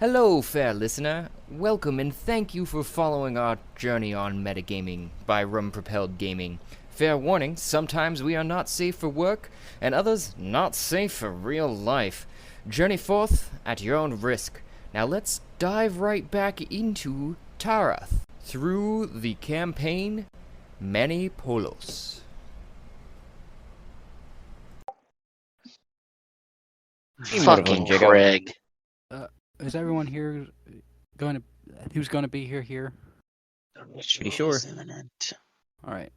Hello, fair listener. Welcome and thank you for following our journey on metagaming by Rum Propelled Gaming. Fair warning, sometimes we are not safe for work, and others not safe for real life. Journey forth at your own risk. Now let's dive right back into Tarath through the campaign Many Polos. Fucking Craig. Is everyone here going to? Who's going to be here? Pretty sure. All right.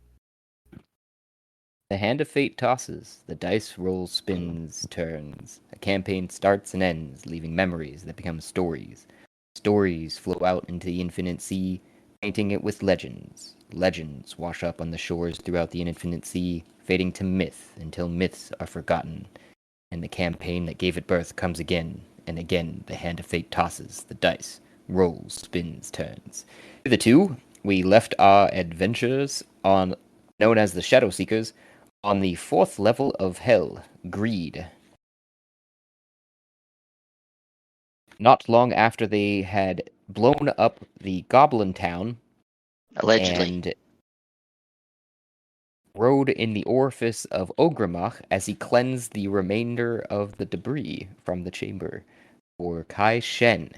The hand of fate tosses, the dice roll spins, turns. A campaign starts and ends, leaving memories that become stories. Stories flow out into the infinite sea, painting it with legends. Legends wash up on the shores throughout the infinite sea, fading to myth until myths are forgotten. And the campaign that gave it birth comes again, and again the hand of fate tosses, the dice rolls, spins, turns. Hitherto, we left our adventures on known as the Shadow Seekers on the 4th level of Hell, Greed. Not long after they had blown up the Goblin Town Allegedly. and rode in the orifice of Ogrimmach as he cleansed the remainder of the debris from the chamber for Shen.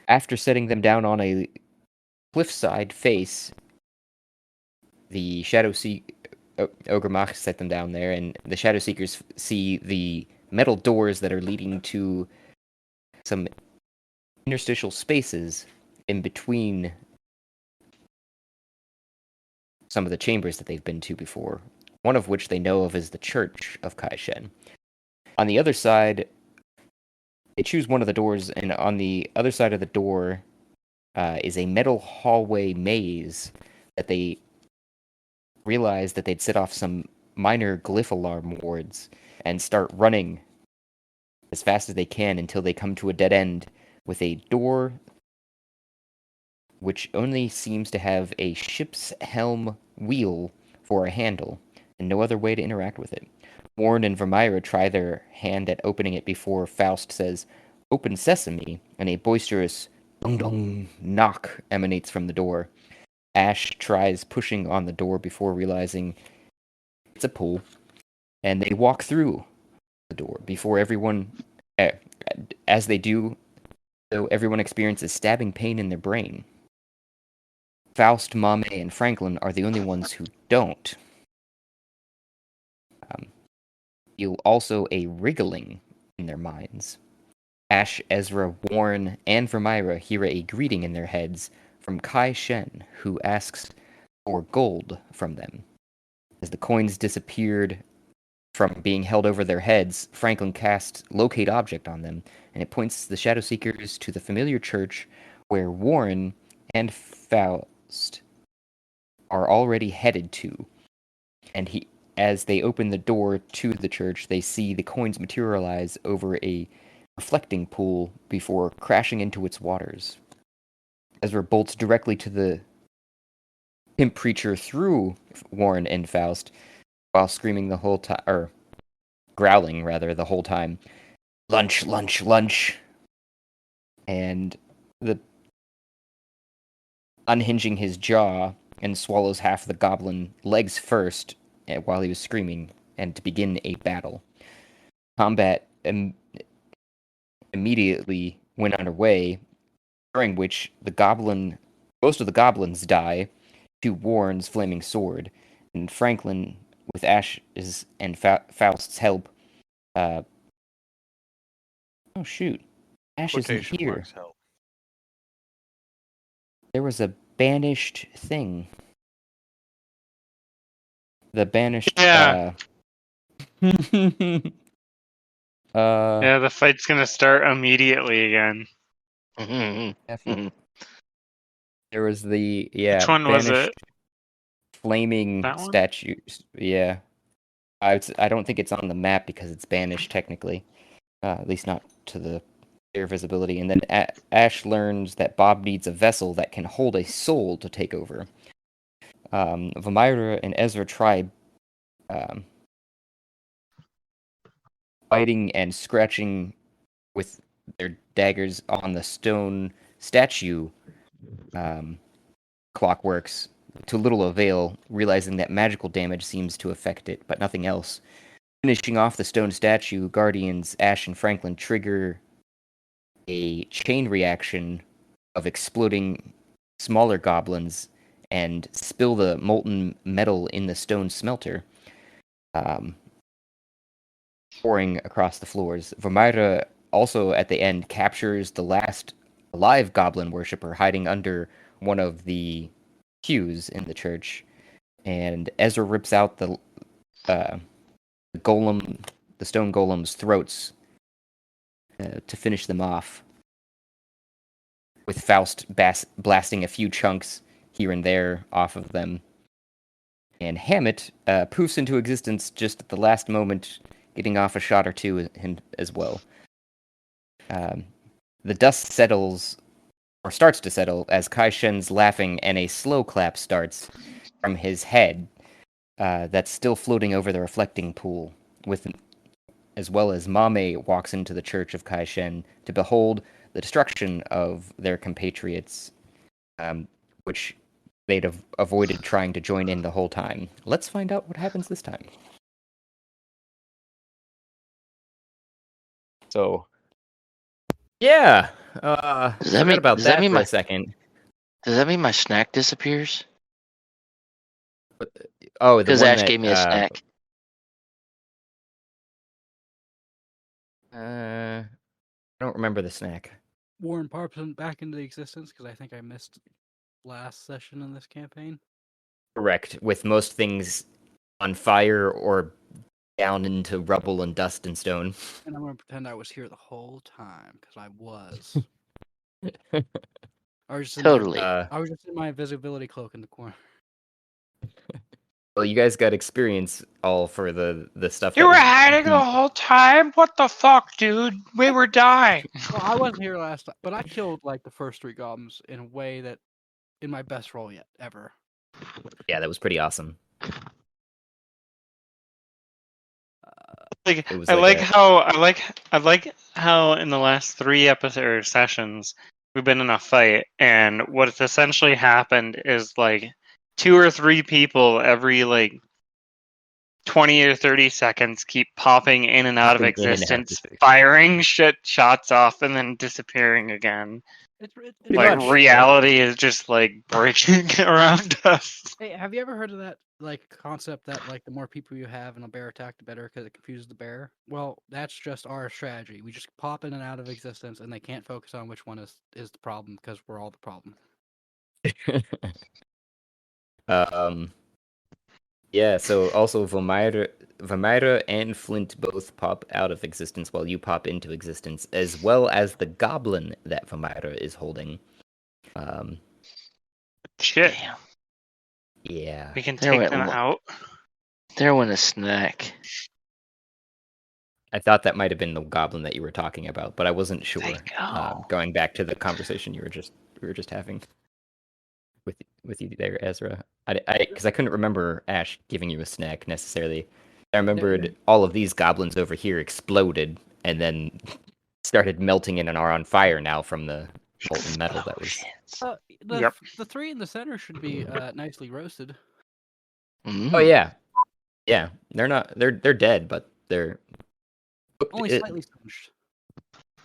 After setting them down on a cliffside face, the Ogrimmach set them down there, and the Shadow Seekers see the metal doors that are leading to some interstitial spaces in between some of the chambers that they've been to before, one of which they know of as the Church of Shen. On the other side, they choose one of the doors, and on the other side of the door is a metal hallway maze that they realize that they'd set off some minor glyph alarm wards and start running as fast as they can until they come to a dead end with a door which only seems to have a ship's helm wheel for a handle and no other way to interact with it. Warren and Vermeira try their hand at opening it before Faust says, "Open sesame," and a boisterous dong-dong knock emanates from the door. Ash tries pushing on the door before realizing it's a pull, and they walk through the door before everyone, as they do, though everyone experiences stabbing pain in their brain. Faust, Mame, and Franklin are the only ones who don't. Feel also a wriggling in their minds. Ash, Ezra, Warren, and Vermeira hear a greeting in their heads from Shen, who asks for gold from them. As the coins disappeared from being held over their heads, Franklin casts Locate Object on them, and it points the Shadow Seekers to the familiar church where Warren and Faust are already headed to. And as they open the door to the church, they see the coins materialize over a reflecting pool before crashing into its waters. Ezra bolts directly to the pimp preacher through Warren and Faust while screaming the whole time, or growling rather, the whole time, "Lunch, lunch, lunch!" And unhinging his jaw and swallows half the goblin legs first while he was screaming, and to begin a battle. Combat immediately went underway, during which most of the goblins die to Warren's flaming sword, and Franklin, with Ash's and Faust's help, oh shoot, Ash isn't here. Help. There was a banished thing. The banished. Yeah. Yeah, The fight's gonna start immediately again. There was the Which one was banished it? flaming That one? statue. Yeah, I don't think it's on the map because it's banished technically, at least not to the clear visibility. And then Ash learns that Bob needs a vessel that can hold a soul to take over. Vamira and Ezra try biting and scratching with their daggers on the stone statue clockworks to little avail, realizing that magical damage seems to affect it, but nothing else. Finishing off the stone statue, Guardians Ash and Franklin trigger a chain reaction of exploding smaller goblins and spill the molten metal in the stone smelter, pouring across the floors. Vamira also at the end captures the last alive goblin worshipper hiding under one of the pews in the church, and Ezra rips out the golem, the stone golem's throats to finish them off, with Faust blasting a few chunks here and there off of them. And Hammett poofs into existence just at the last moment, getting off a shot or two as well. The dust settles, or starts to settle, as Kai Shen's laughing and a slow clap starts from his head that's still floating over the reflecting pool, as well as Mame walks into the church of Kai Shen to behold the destruction of their compatriots, which they'd have avoided trying to join in the whole time. Let's find out what happens this time. So, yeah, Does that mean about does that that mean for my a second. Does that mean my snack disappears? Oh, the Because one Ash that gave me a snack. I don't remember the snack. Warren Parpson back into existence because I think I missed last session in this campaign. Correct, with most things on fire or down into rubble and dust and stone. And I'm going to pretend I was here the whole time because I was. I was just Totally. I was just in my invisibility cloak in the corner. Well, you guys got experience all for the stuff. You that were was hiding beat. the whole time? What the fuck, dude? We were dying. Well, I wasn't here last time, but I killed like the first 3 goblins in a way that, in my best role yet ever. Yeah, that was pretty awesome. Like, It was I like like how in the last 3 episodes or sessions we've been in a fight, and what's essentially happened is like 2 or 3 people every like 20 or 30 seconds keep popping in and out of Popping in and out of existence, existence. firing shots off, and then disappearing again. It's Like much. reality is just like breaking around us. Hey, have you ever heard of that like concept that like the more people you have in a bear attack, the better because it confuses the bear? Well, that's just our strategy. We just pop in and out of existence, and they can't focus on which one is the problem because we're all the problem. Yeah, so also Vamira and Flint both pop out of existence while you pop into existence, as well as the goblin that Vamira is holding. Shit. Damn. Yeah. We can There take went them lo- out. There went a snack. I thought that might have been the goblin that you were talking about, but I wasn't sure. I know. Going back to the conversation we were just having with you there, Ezra. Because I couldn't remember Ash giving you a snack necessarily. I remembered all of these goblins over here exploded and then started melting and are on fire now from the molten metal that was. The 3 in the center should be nicely roasted. Mm. Oh yeah, yeah. They're not. They're dead, but they're Only slightly singed.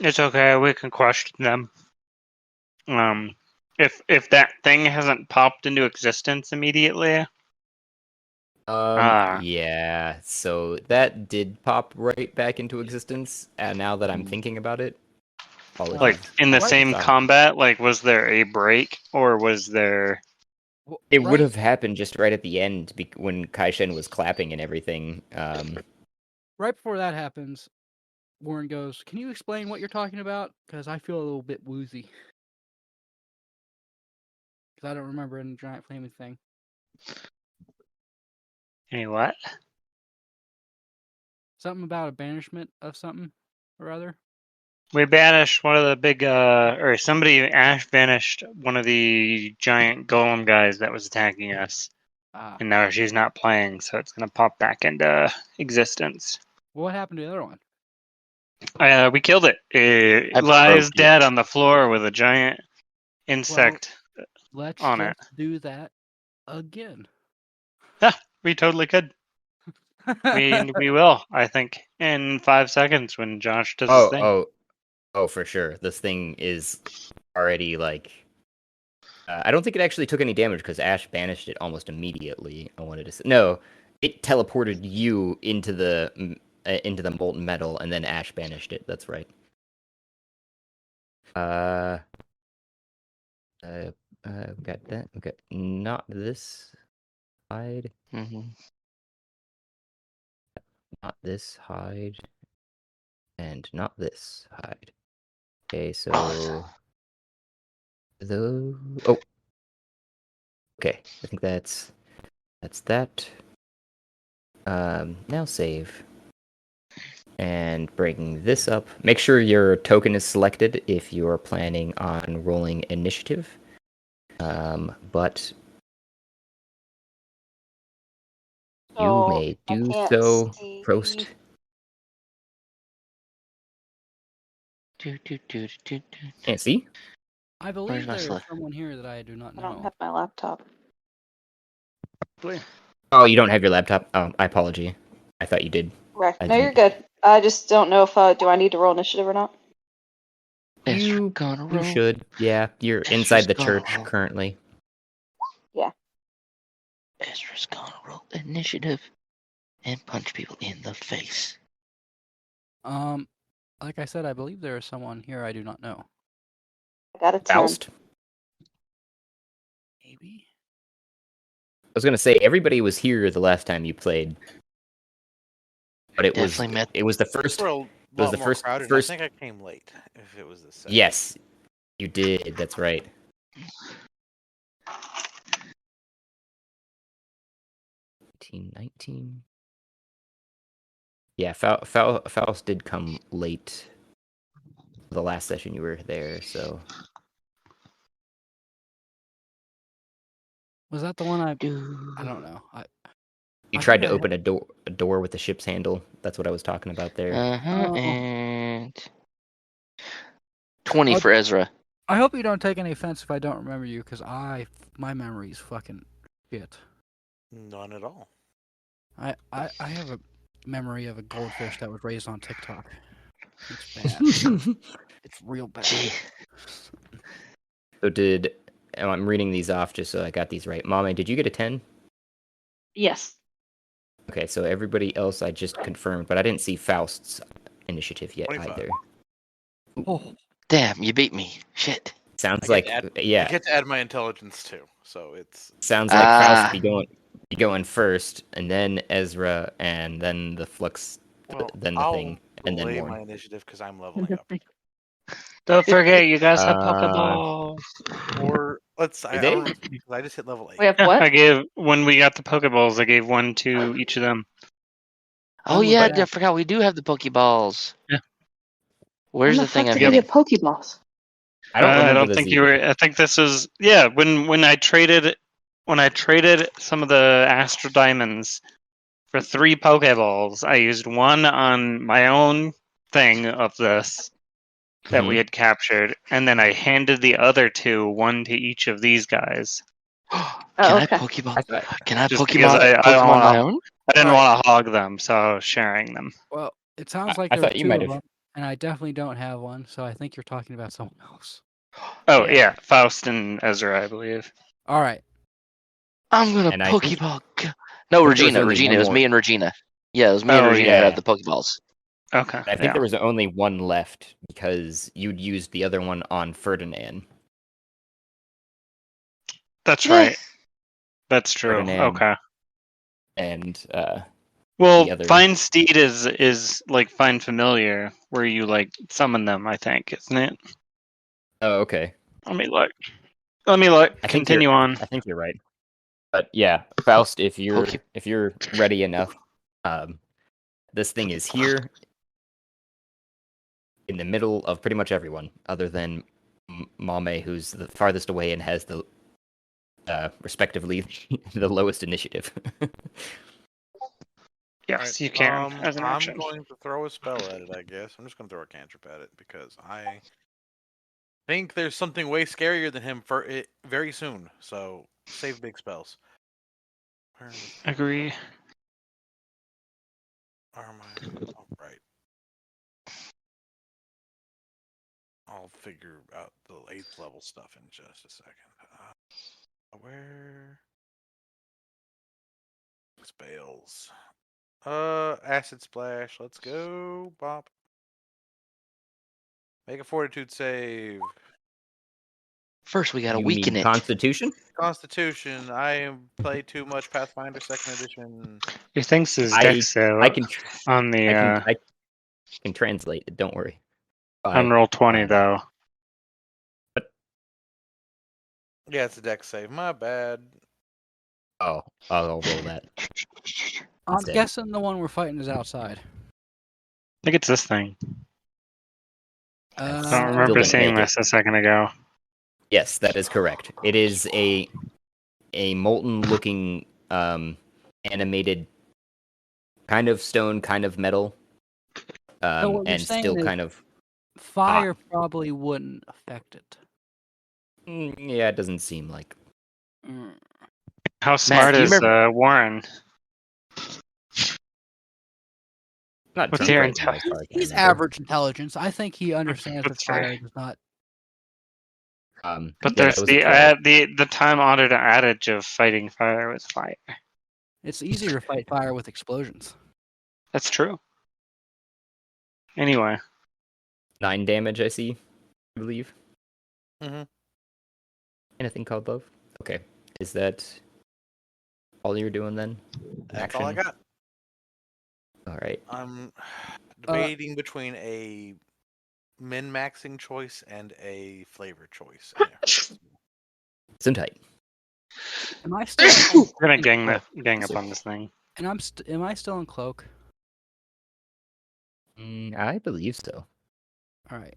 It's okay. We can question them. If that thing hasn't popped into existence immediately. Yeah. So that did pop right back into existence. And now that I'm thinking about it, like in the same combat, like was there a break or was there? It would have happened just right at the end when Kai Shen was clapping and everything. Right before that happens, Warren goes, "Can you explain what you're talking about? Because I feel a little bit woozy. Because I don't remember any giant flaming thing." Any what? Something about a banishment of something or other. We banished one of the big, or Ash banished one of the giant golem guys that was attacking us. And now she's not playing, so it's going to pop back into existence. Well, what happened to the other one? We killed it. It I lies broke it. dead on the floor with a giant insect Let's on just it. do that again. We totally could. We will, I think, in 5 seconds when Josh does his thing. Oh, for sure. This thing is already like. I don't think it actually took any damage because Ash banished it almost immediately. I wanted to say no. It teleported you into the molten metal, and then Ash banished it. That's right. We got that. We got not this hide, Mm-hmm. not this hide, and not this hide. Okay, so though. Oh, okay. I think that's that. Now save. And bringing this up. Make sure your token is selected if you're planning on rolling initiative. But you So, may I do can't so. see. Prost. Can't see? I Where's believe my there is slide? someone here that I do not I don't know. have my laptop. Oh, you don't have your laptop? Oh, I apologize. I thought you did. Right. I No, you're didn't. good. I just don't know if do I need to roll initiative or not. Ezra You gonna you roll. should. Yeah, you're Ezra's inside the gonna church roll. currently. Ezra's gonna roll initiative and punch people in the face. Like I said, I believe there is someone here I do not know. I got a 10. Faust? Maybe. I was gonna say everybody was here the last time you played, but it was Definitely met. it was the first. We're a was lot the more first- crowded. first- I think I came late. If it was the same. Yes, you did. That's right. 19. Yeah, Faust did come late. The last session you were there, so Was that the one I Do. don't know. you I tried think to I open a door with the ship's handle. That's what I was talking about there. Oh. And 20 Oh, for Ezra. I hope you don't take any offense if I don't remember you, because my memory's fucking shit. None at all. I have a memory of a goldfish that was raised on TikTok. It's bad. It's real bad. So I'm reading these off just so I got these right. Mame, did you get a 10? Yes. Okay, so everybody else I just confirmed, but I didn't see Faust's initiative yet 25. either. Oh, Damn, you beat me. Shit. Sounds I like get I yeah. get to add my intelligence too, so it's Sounds like Faust Ah. be going first, and then Ezra, and then the Flux, well. then the I'll thing, and then delay more. my initiative because I'm leveling up. Don't forget, you guys have Uh, Pokeballs. Or let's. I Did they? don't remember because I just hit level 8. We have Yeah, what? I gave when we got the Pokeballs. I gave one to each of them. Oh I'm yeah, back. I forgot we do have the Pokeballs. Yeah. Where's When the thing fuck I'm did we hitting? get Pokeballs? I don't remember I don't this think either. you were. I think this is when I traded some of the Astro Diamonds for 3 Pokeballs. I used one on my own thing of this that we Mhm. had captured, and then I handed the other 2, one to each of these guys. Can Oh, I okay. Pokeball? I thought Can I Just because Pokemon I don't Pokemon my want own? I didn't Alright. want to hog them, so I was sharing them. well, it sounds like I there's thought you two might of have. them, and I definitely don't have one, so I think you're talking about someone else. Oh yeah, Faust and Ezra, I believe. All right. I'm gonna And I think- Pokeball. No, I think there was Regina. only Regina. one It was more. me and Regina. Yeah, it was me and Oh, Regina yeah. who have the Pokeballs. Okay. I think yeah. there was only one left because you'd used the other one on Ferdinand. That's Yeah. right. That's true. Ferdinand. Okay. And Well, the other- Find Steed is like Find Familiar, where you like summon them. I think, isn't it? oh, okay. Let me look. Let me look. I think Continue on. I think you're right. But yeah, Faust, if you're Poke- ready enough, this thing is here in the middle of pretty much everyone, other than Mame, who's the farthest away and has the respectively the lowest initiative. Yes, Alright, you can as an I'm action. going to throw a spell at it, I guess. I'm just going to throw a cantrip at it because I think there's something way scarier than him for it very soon. So save big spells. Where the fuck Agree. are my? Oh, right. I'll figure out the 8th level stuff in just a second. Where? Spells. Acid splash. Let's go, Bop. Make a fortitude save. First, we gotta You weaken mean it. Constitution? Constitution. I play too much Pathfinder 2nd edition. He thinks his I dex save I can on the I can translate it. Don't worry. on roll 20 fine. though. Yeah, it's a deck save. My bad. Oh, I'll roll that. I'm Instead. guessing the one we're fighting is outside. I think it's this thing. I I don't still remember didn't seeing make it. this a second ago. Yes, that is correct. It is a molten-looking animated, kind of stone, kind of metal, So what you're and saying still is kind of. fire probably wouldn't affect it. Yeah, it doesn't seem like. Mm. How smart do you is remember- Warren? Not What's too your bright now, as far as I He's remember. average intelligence. I think he understands that That's fire right. does not. But yeah, there's that was a 12. the time honored adage of fighting fire with fire. It's easier to fight fire with explosions. That's true. Anyway, 9 damage, I see. I believe. Mhm. Anything called love? Okay. Is that all you're doing then? That's all I Action? got. All right. I'm debating between a min-maxing choice and a flavor choice. And it hurts. Some tight. Am I still? we're gonna gang up on this thing. And am I still in cloak? I believe so. All right.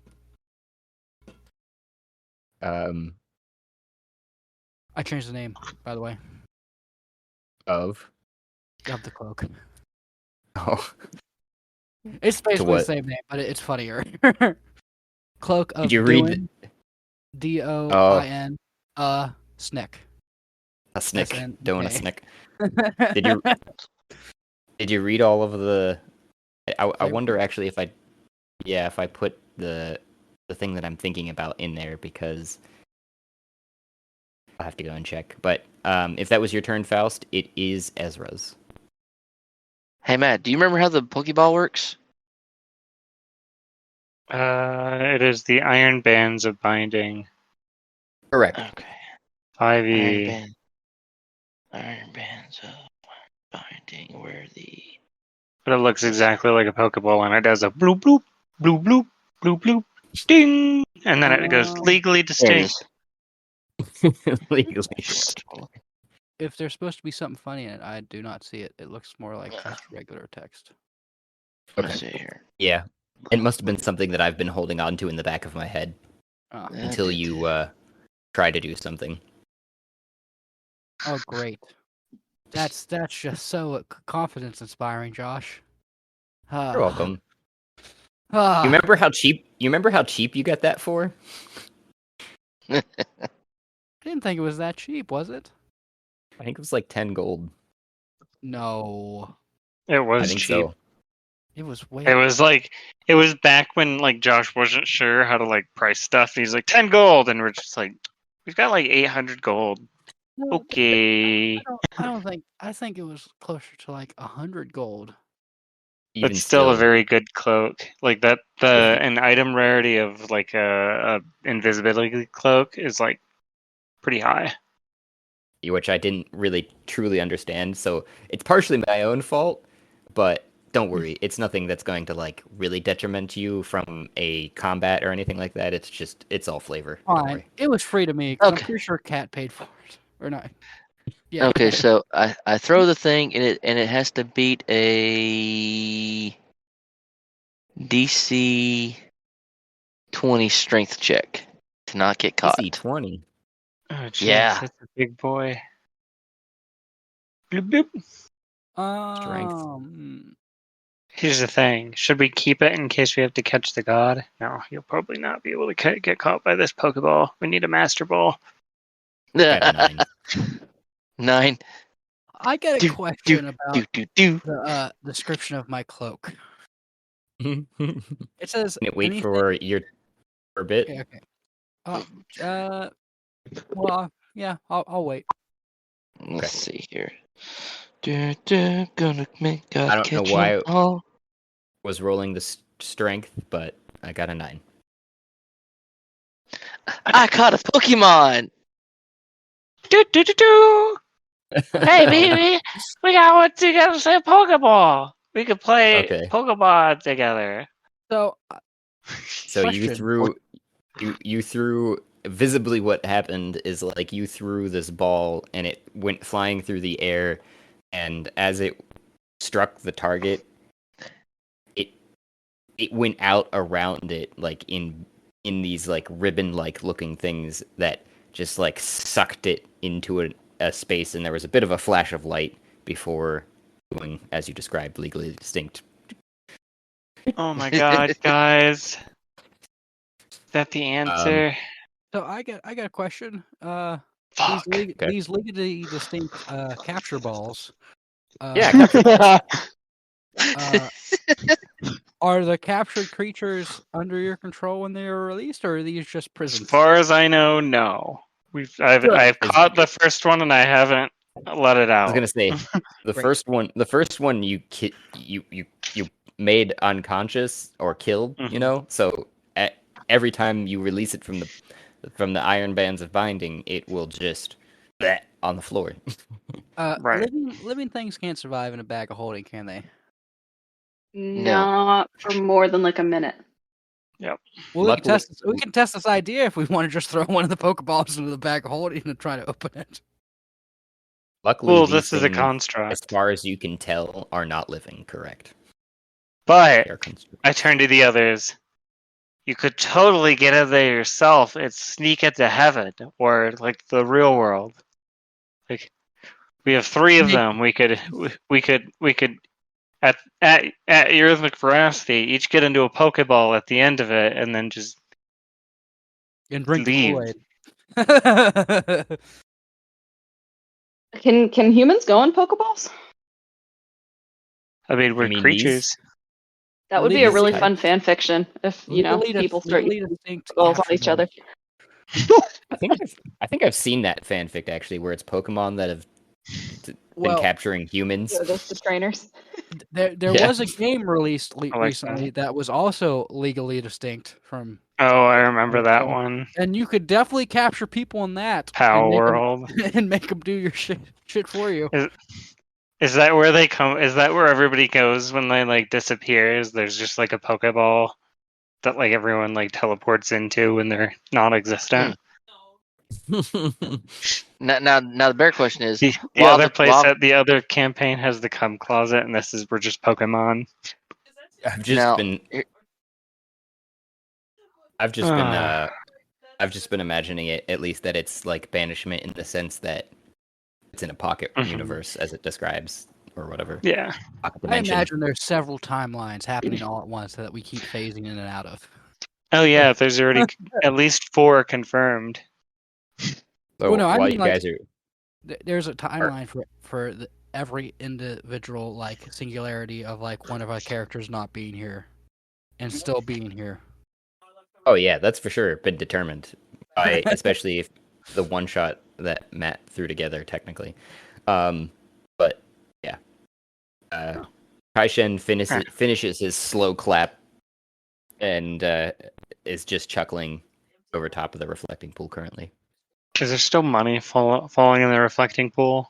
I changed the name, by the way, Of. of the cloak. Oh. It's basically the what? same name, but it's funnier. Cloak of Did you read? Doin. Doin. Snick. A snick. SNK. Doing a snick. Did you? Did you read all of the? I wonder actually if if I put the thing that I'm thinking about in there because I'll have to go and check. But if that was your turn, Faust, it is Ezra's. Hey Matt, do you remember how the Pokeball works? It is the iron bands of binding. Correct. Okay. 5e. Iron bands of binding. Where the But it looks exactly like a Pokeball, and it does a bloop bloop, bloop bloop, bloop bloop, ding, and then it goes legally there it distinct. is. Legally. If there's supposed to be something funny in it, I do not see it. It looks more like just regular text. Let's see here. Yeah. It must have been something that I've been holding on to in the back of my head Oh, until you try to do something. oh great. That's just so confidence inspiring, Josh. You're welcome. Ah, You remember how cheap? You remember how cheap you got that for? I didn't think it was that cheap, was it? I think it was like 10 gold. No, It I was think cheap. so. it was way. It was back when like Josh wasn't sure how to like price stuff. He's like 10 gold, and we're just like, we've got like 800 gold. No, Okay, I don't think. I think it was closer to like 100 gold. Even that's still a very good cloak. Like that, an item rarity of like a invisibility cloak is like pretty high. which I didn't really truly understand. So it's partially my own fault, but don't worry, it's nothing that's going to like really detriment you from a combat or anything like that. It's all flavor. Don't Fine, worry. it was free to me. 'Cause I'm Okay. pretty sure Cat paid for it, or not. Yeah. Okay, Cat. so I throw the thing and it has to beat a DC 20 strength check to not get caught. DC 20. Oh, jeez, Yeah. that's a big boy. Bloop, bloop. Here's the thing: should we keep it in case we have to catch the god? No, you'll probably not be able to get caught by this Pokeball. We need a Master Ball. Got a 9. 9. I get a Do, question do, about do. the description of my cloak. Can It says it wait anything. for a bit? Okay. Well, yeah, I'll wait. Let's see here. Gonna make God I don't know catch why 'em all. Was rolling the strength, but I got a 9. I caught a Pokemon. Do. Hey, we got one together. Say Pokeball. We could play Okay. Pokeball together. So, So you question. threw visibly. What happened is like you threw this ball and it went flying through the air, and as it struck the target, it went out around it like in these like ribbon like looking things that just like sucked it into a space, and there was a bit of a flash of light before doing, as you described, legally distinct. Oh my god, guys! Is that the answer? So I got a question. Fuck. These legally distinct capture balls. Yeah, capture balls. Are the captured creatures under your control when they are released, or are these just As prisons? far as I know, no. I've caught the first one and I haven't let it I out. was gonna say the Great. first one you made unconscious or killed, you know. So every time you release it from the iron bands of binding, it will just bleh on the floor. Right. Living things can't survive in a bag of holding, can they? Not for more than like a minute. Well, Luckily- we can test this idea if we want to just throw one of the Pokeballs into the bag of holding and try to open it. Luckily, Well, these this is a things, as construct. far as you can tell, are not living. Correct. But They are constructs. I turn to the others. You could totally get out there yourself and sneak into heaven or like the real world. Like we have 3 of them. We could at your veracity each get into a Pokeball at the end of it and then just And drink leave. the Kool-Aid. Can humans go in Pokeballs? I mean, we're mean creatures. That would be a really Legally- fun fan fiction if people start legally using distinct Pokeballs on capture each other. balls. I think I've seen that fanfic actually, where it's Pokemon that have been Well, capturing humans. Yeah, that's the trainers. there Yeah. was a game released I like recently that was also legally distinct from, Oh, I remember that So- one. and you could definitely capture people in that Power and make 'em- World. and make them do your shit for you. Is that where they come? Is that where everybody goes when they like disappears? There's just like a Pokeball that like everyone like teleports into when they're non-existent. Now the bear question is, The while other the place while, at the other campaign has the cum closet, and this is we're just Pokemon. I've just now, been I've just been imagining it, at least, that it's like banishment in the sense that it's in a pocket Mhm. universe, as it describes, or whatever. Yeah. Pocket I dimension. imagine there's several timelines happening all at once that we keep phasing in and out of. Oh yeah, there's already at least 4 confirmed. So Well, no, I while mean, you like- guys are There's a timeline for every individual like singularity of like one of our characters not being here and still being here. Oh yeah, that's for sure been determined by, especially if the one shot that Matt threw together technically. But yeah. Kai Shen finishes his slow clap and is just chuckling over top of the reflecting pool currently. Is there still money falling in the reflecting pool?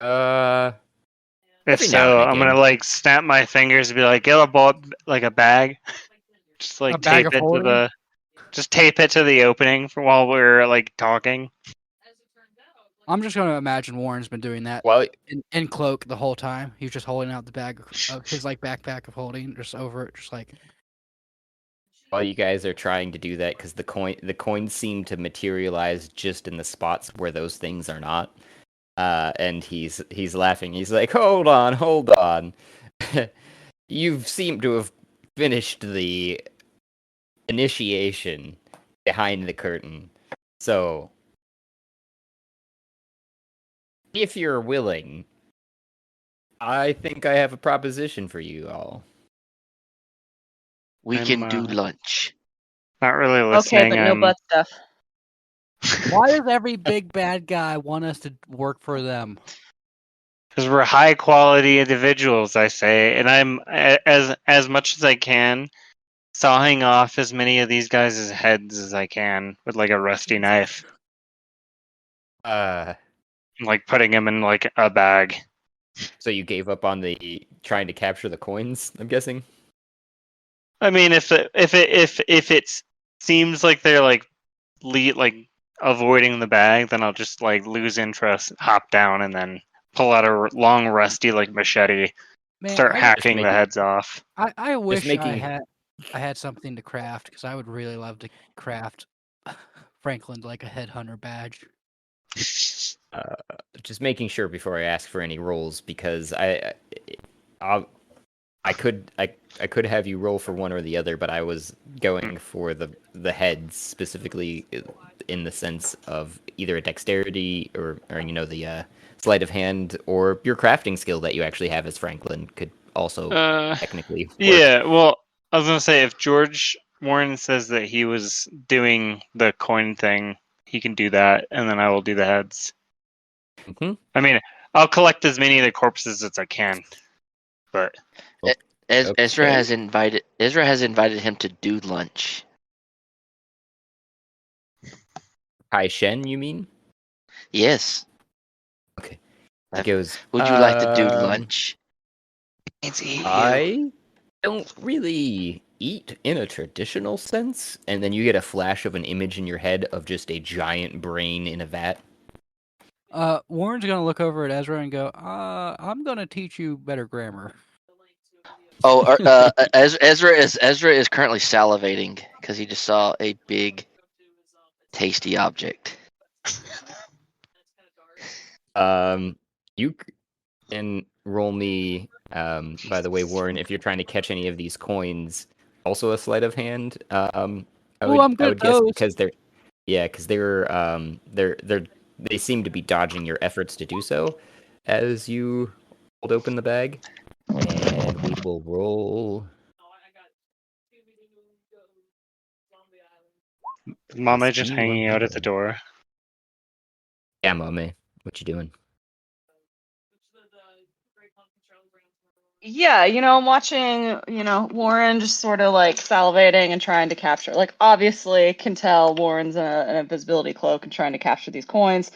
Every If now so, and I'm gonna again. like snap my fingers and be like, "Get a ball, like a bag." Just like A bag tape of it to holding? the, just tape it to the opening for while we're like talking. I'm just gonna imagine Warren's been doing that While in cloak the whole time. He's just holding out the bag of his like backpack of holding just over it, just like while you guys are trying to do that, because the coins seem to materialize just in the spots where those things are not. And he's laughing. He's like, hold on. You seem to have finished the initiation behind the curtain. So, if you're willing, I think I have a proposition for you all. We I'm, can do lunch. Not really Okay, listening. but no butt stuff. Why does every big bad guy want us to work for them? Because we're high quality individuals, I say, and I'm as much as I can sawing off as many of these guys' heads as I can with like a rusty knife, like putting them in like a bag. So you gave up on the trying to capture the coins, I'm guessing? I mean, if it seems like they're like avoiding the bag, then I'll just like lose interest, hop down, and then pull out a long rusty like machete, Man, start I, hacking the making- heads off. I wish making- I had something to craft because I would really love to craft Franklin like a headhunter badge. Just making sure before I ask for any rolls, because I could have you roll for one or the other, but I was going for the heads specifically in the sense of either a dexterity or the sleight of hand, or your crafting skill that you actually have as Franklin could also technically work. Yeah, well, I was gonna say if George Warren says that he was doing the coin thing, he can do that, and then I will do the heads. Mhm. I mean, I'll collect as many of the corpses as I can, but Ezra Okay. has invited him to do lunch. Kai Shen, you mean? Yes. Okay. Uh, He goes, Would you like to do lunch? It's you. I don't really eat in a traditional sense, and then you get a flash of an image in your head of just a giant brain in a vat. Warren's gonna look over at Ezra and go, I'm gonna teach you better grammar. Oh, Ezra is currently salivating because he just saw a big, tasty object. You can roll me. By the way, Warren, if you're trying to catch any of these coins, also a sleight of hand. I'm good I would at guess those. because they seem to be dodging your efforts to do so as you hold open the bag, and we will roll. Mama just See hanging what out we at the roll. door. Yeah, Mame, what you doing? Yeah, I'm watching, Warren just sort of like salivating and trying to capture. Like, obviously, can tell Warren's in an invisibility cloak and trying to capture these coins.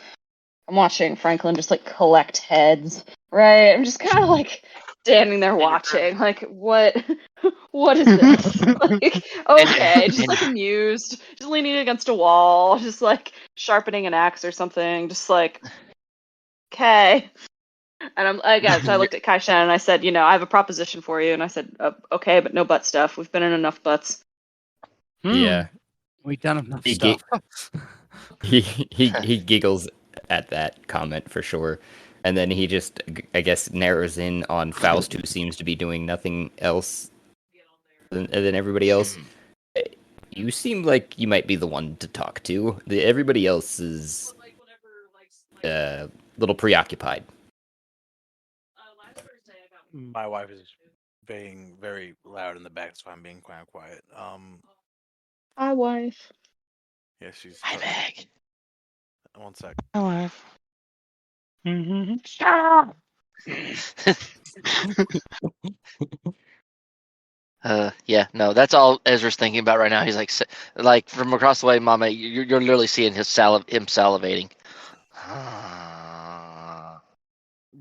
I'm watching Franklin just like collect heads, right? I'm just kind of like standing there watching, like, what is this? Like, okay, just like amused, just leaning against a wall, just like sharpening an axe or something, just like, okay. And so I looked at Kai Shen and I said, I have a proposition for you. And I said, okay, but no butt stuff. We've been in enough butts. Yeah, We've done enough He stuff. he giggles at that comment for sure, and then he just, I guess, narrows in on Faust, who seems to be doing nothing else than everybody else. You seem like you might be the one to talk to. Everybody else is a little preoccupied. My wife is being very loud in the back, so I'm being quite quiet. Hi, wife. Yeah, she's. Hi, Meg. One sec. Hi, wife. Yeah, no, that's all Ezra's thinking about right now. He's like from across the way, Mama, you're literally seeing him salivating.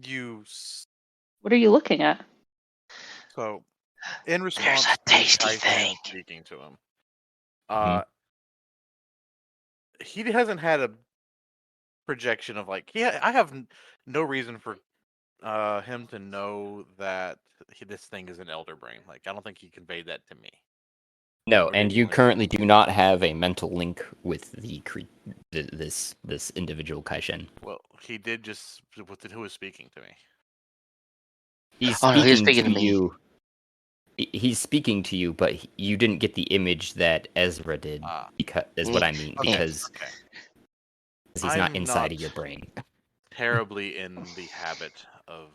You. What are you looking at? So, in response There's a tasty to Kai Shen thing. speaking to him, Mhm. he hasn't had a projection of like I have no reason for him to know that this thing is an elder brain. Like, I don't think he conveyed that to me. No, Or and did you he? currently do not have a mental link with this individual Kai Shen. Well, he did just. Who was speaking to me? He's Oh, no, he was speaking speaking to to me. you. He's speaking to you, but you didn't get the image that Ezra did. Because is what I mean. Okay, Because okay. he's not I'm inside not of your brain. terribly in the habit of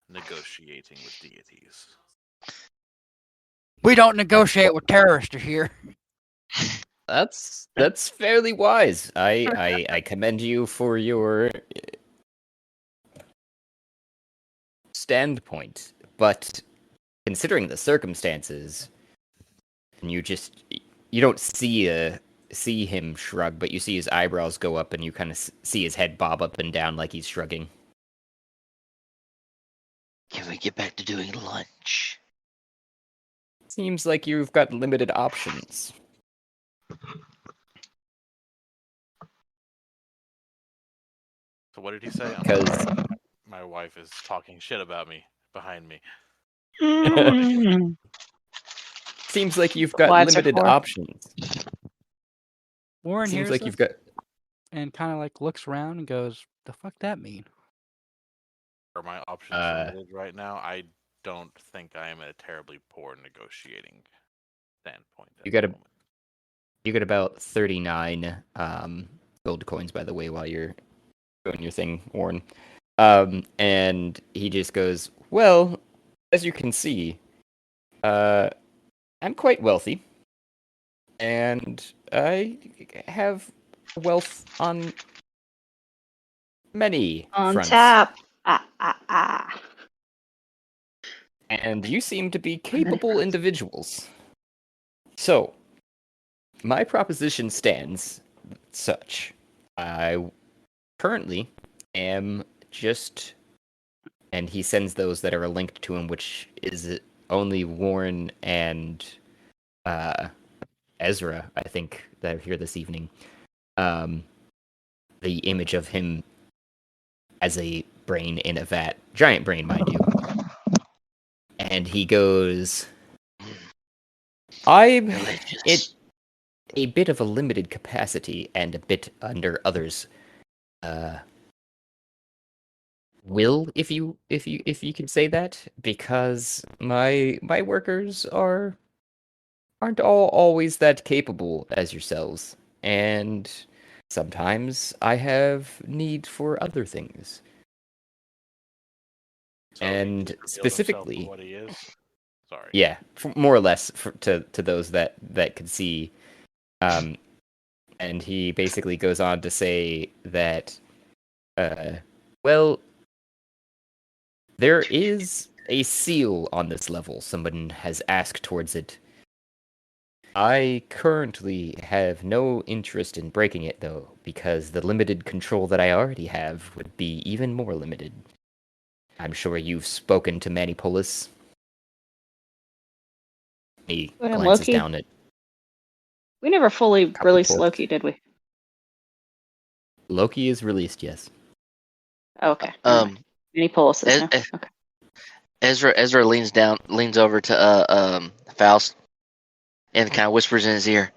negotiating with deities. We don't negotiate with terrorists here. That's fairly wise. I commend you for your standpoint, but considering the circumstances, and you don't see him shrug, but you see his eyebrows go up, and you kind of see his head bob up and down like he's shrugging. Can we get back to doing lunch? Seems like you've got limited options. So what did he say? Because My wife is talking shit about me behind me. seems like you've got Wives are limited poor. options. Warren Seems hears like this you've got. and kind of like looks around and goes, "The fuck that mean?" Are my options limited right now? I don't think I am at a terribly poor negotiating standpoint. You got you get about 39 gold coins, by the way, while you're doing your thing, Warren. And he just goes, "Well, as you can see, I'm quite wealthy, and I have wealth on many On fronts. tap. And you seem to be capable individuals. So, my proposition stands such. I currently am just, and he sends those that are linked to him, which is only Warren and Ezra, I think, that are here this evening. The image of him as a brain in a vat, giant brain, mind you. And he goes, I'm Delicious. a bit of a limited capacity and a bit under others' will, if you can say that, because my workers aren't all always that capable as yourselves, and sometimes I have need for other things. So he And just revealed himself for specifically, what he is. Sorry. yeah, more or less to those that could see. And he basically goes on to say that, well, there is a seal on this level. Someone has asked towards it. I currently have no interest in breaking it, though, because the limited control that I already have would be even more limited. I'm sure you've spoken to Manipolis. He What, and glances Loki? down at We never fully Copper released Pork. Loki, did we? Loki is released, yes. Oh, okay. Minneapolis is now. Ez- Okay. Ezra leans over to Faust, and kind of whispers in his ear.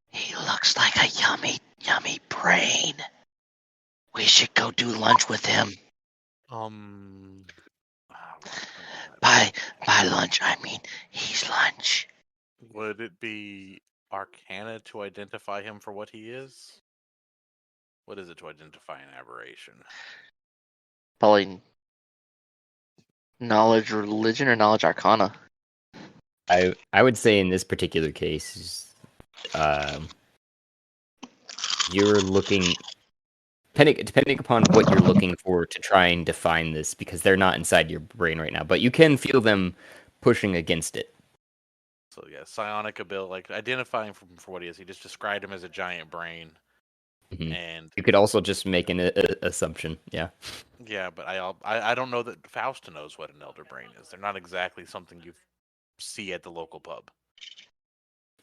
He looks like a yummy brain. We should go do lunch with him. By lunch, I mean he's lunch. Would it be Arcana to identify him for what he is? What is it to identify an aberration? Probably knowledge religion or knowledge arcana. I would say in this particular case, you're looking depending upon what you're looking for to try and define this, because they're not inside your brain right now, but you can feel them pushing against it. So yeah, psionic ability, like identifying for what he is. He just described him as a giant brain, Mhm. and You could also just make an assumption, yeah. yeah, but I don't know that Faust knows what an elder brain is. They're not exactly something you see at the local pub.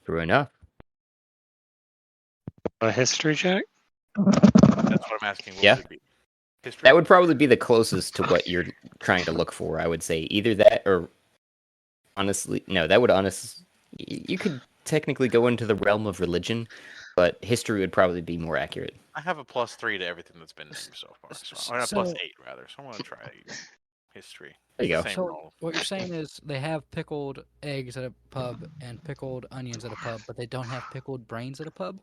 True enough. A history check? That's what I'm asking. What Yeah. would it be? History? That would probably be the closest to what you're trying to look for, I would say. Either that or honestly, no, that would you could technically go into the realm of religion, but history would probably be more accurate. I have a +3 to everything that's been named so far. So, or a So- +8 rather. So I'm gonna try history. There you go. Same So roll. what you're saying is they have pickled eggs at a pub and pickled onions at a pub, but they don't have pickled brains at a pub?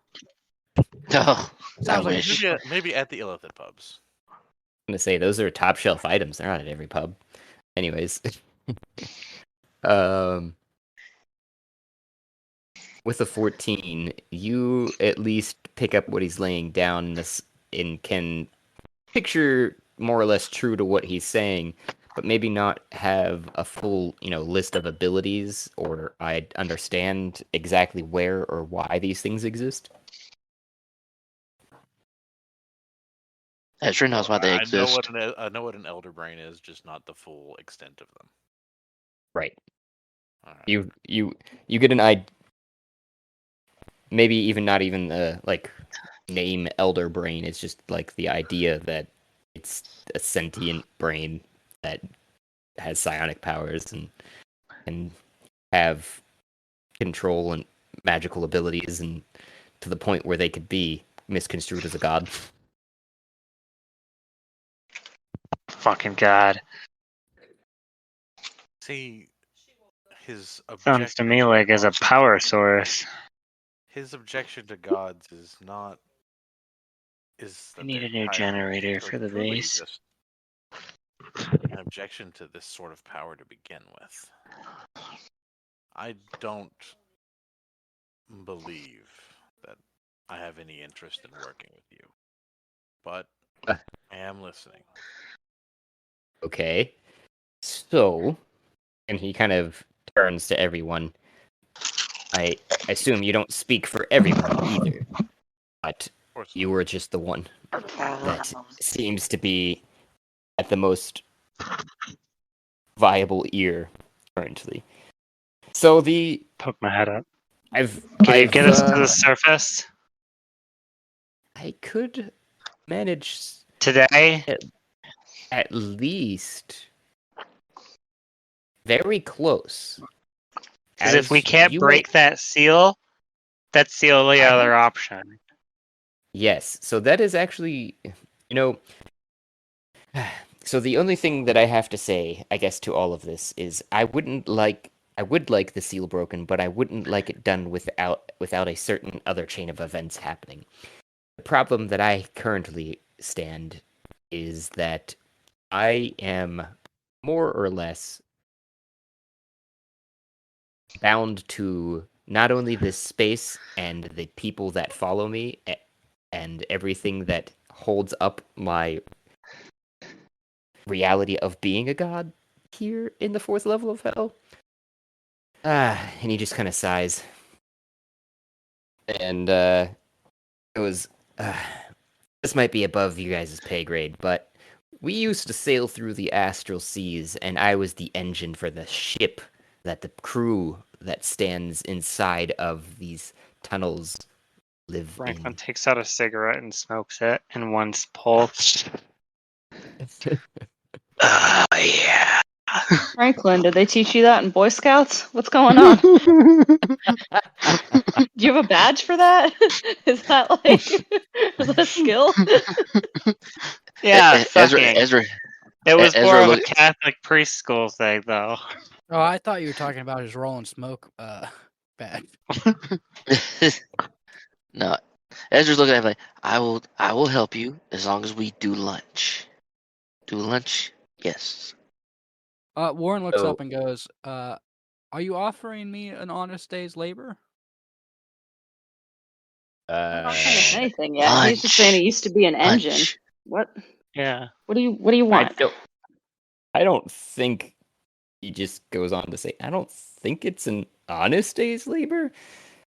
No, I Sounds like a wish. Maybe at the Illithid pubs. I'm gonna say those are top shelf items. They're not at every pub. Anyways, um, with a 14, you at least pick up what he's laying down in this and can picture more or less true to what he's saying, but maybe not have a full, list of abilities, or I understand exactly where or why these things exist. Ezra knows why they exist. I know what an elder brain is, just not the full extent of them. Right. All right. You get an idea. Maybe even not even the name elder brain. It's just like the idea that it's a sentient brain that has psionic powers and can have control and magical abilities, and to the point where they could be misconstrued as a god. Fucking god. See, his Sounds to objection me like as a gods- power source. His objection to gods is not I that need they're a new generator for the truly base. just an objection to this sort of power to begin with. I don't believe that I have any interest in working with you, but Uh. I am listening. Okay. So, and he kind of turns to everyone. I assume you don't speak for everyone either, but Of course you not. were just the one that seems to be at the most viable ear currently. So Poke my head up. I've Can you get us to the uh, surface I could manage today? at least very close. Because if we As can't you break that seal, that's the only I other don't- option. Yes, so that is actually, you know, so the only thing that I have to say, I guess, to all of this is I would like the seal broken, but I wouldn't like it done without a certain other chain of events happening. The problem that I currently stand is that I am more or less bound to not only this space and the people that follow me and everything that holds up my reality of being a god here in the fourth level of hell. And he just kind of sighs. And goes, this might be above you guys' pay grade, but we used to sail through the astral seas, and I was the engine for the ship that the crew that stands inside of these tunnels live Franklin in. takes out a cigarette and smokes it in one pull. Oh yeah. Franklin, did they teach you that in Boy Scouts? What's going on? Do you have a badge for that? Is that like is that a skill? Yeah, Ezra, fucking. Ezra, It was Ezra, more of a look. Catholic preschool thing, though. Oh, I thought you were talking about his rolling smoke badge. No, Ezra's looking at him like, I will help you as long as we do lunch. Do lunch? Yes. Warren looks So, up and goes, "Are you offering me an honest day's labor?" I'm not saying uh, anything yet. He's just saying he used to be an engine. Lunch. What? Yeah. What do you want? I don't think he just goes on to say, I don't think it's an honest day's labor,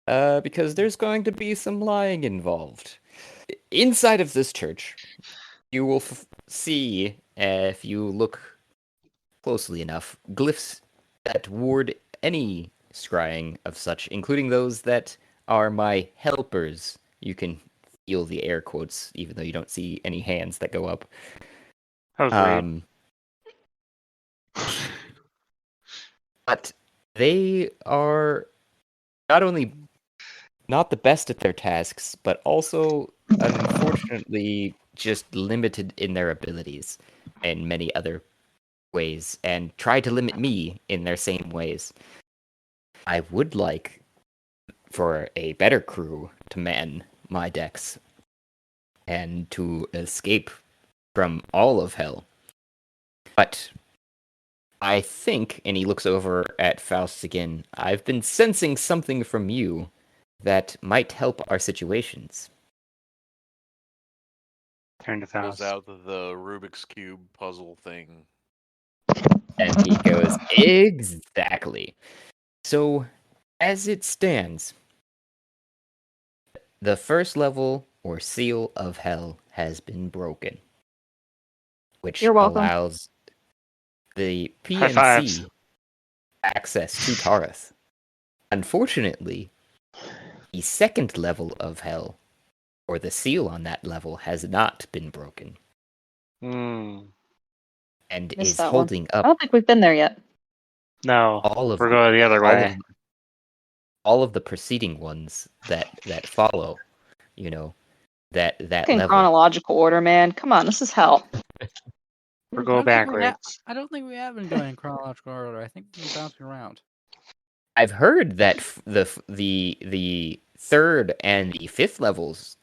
because there's going to be some lying involved. Inside of this church, you will see, if you look closely enough, glyphs that ward any scrying of such, including those that are my helpers. You can feel the air quotes, even though you don't see any hands that go up. That was weird. But they are not only not the best at their tasks, but also unfortunately just limited in their abilities in many other ways, and try to limit me in their same ways. I would like for a better crew to man my decks and to escape from all of hell. But I think, and he looks over at Faust again, I've been sensing something from you that might help our situations. Turn to Pulls Faust. out the Rubik's Cube puzzle thing. And he goes, exactly. So, as it stands, the first level, or seal of hell, has been broken, which You're welcome. allows the High fives. PNC access to Tareth. Unfortunately, the second level of hell, or the seal on that level, has not been broken Hmm. and Missed is that one. holding I up don't think we've been there yet. No, all of we're going the other way. all of the preceding ones that follow. You know, that In level. chronological order, man. Come on, this is hell. We're I going don't think we ha- backwards. I don't think we have been going in chronological order. I think we've been bouncing around. I've heard that the third and the fifth levels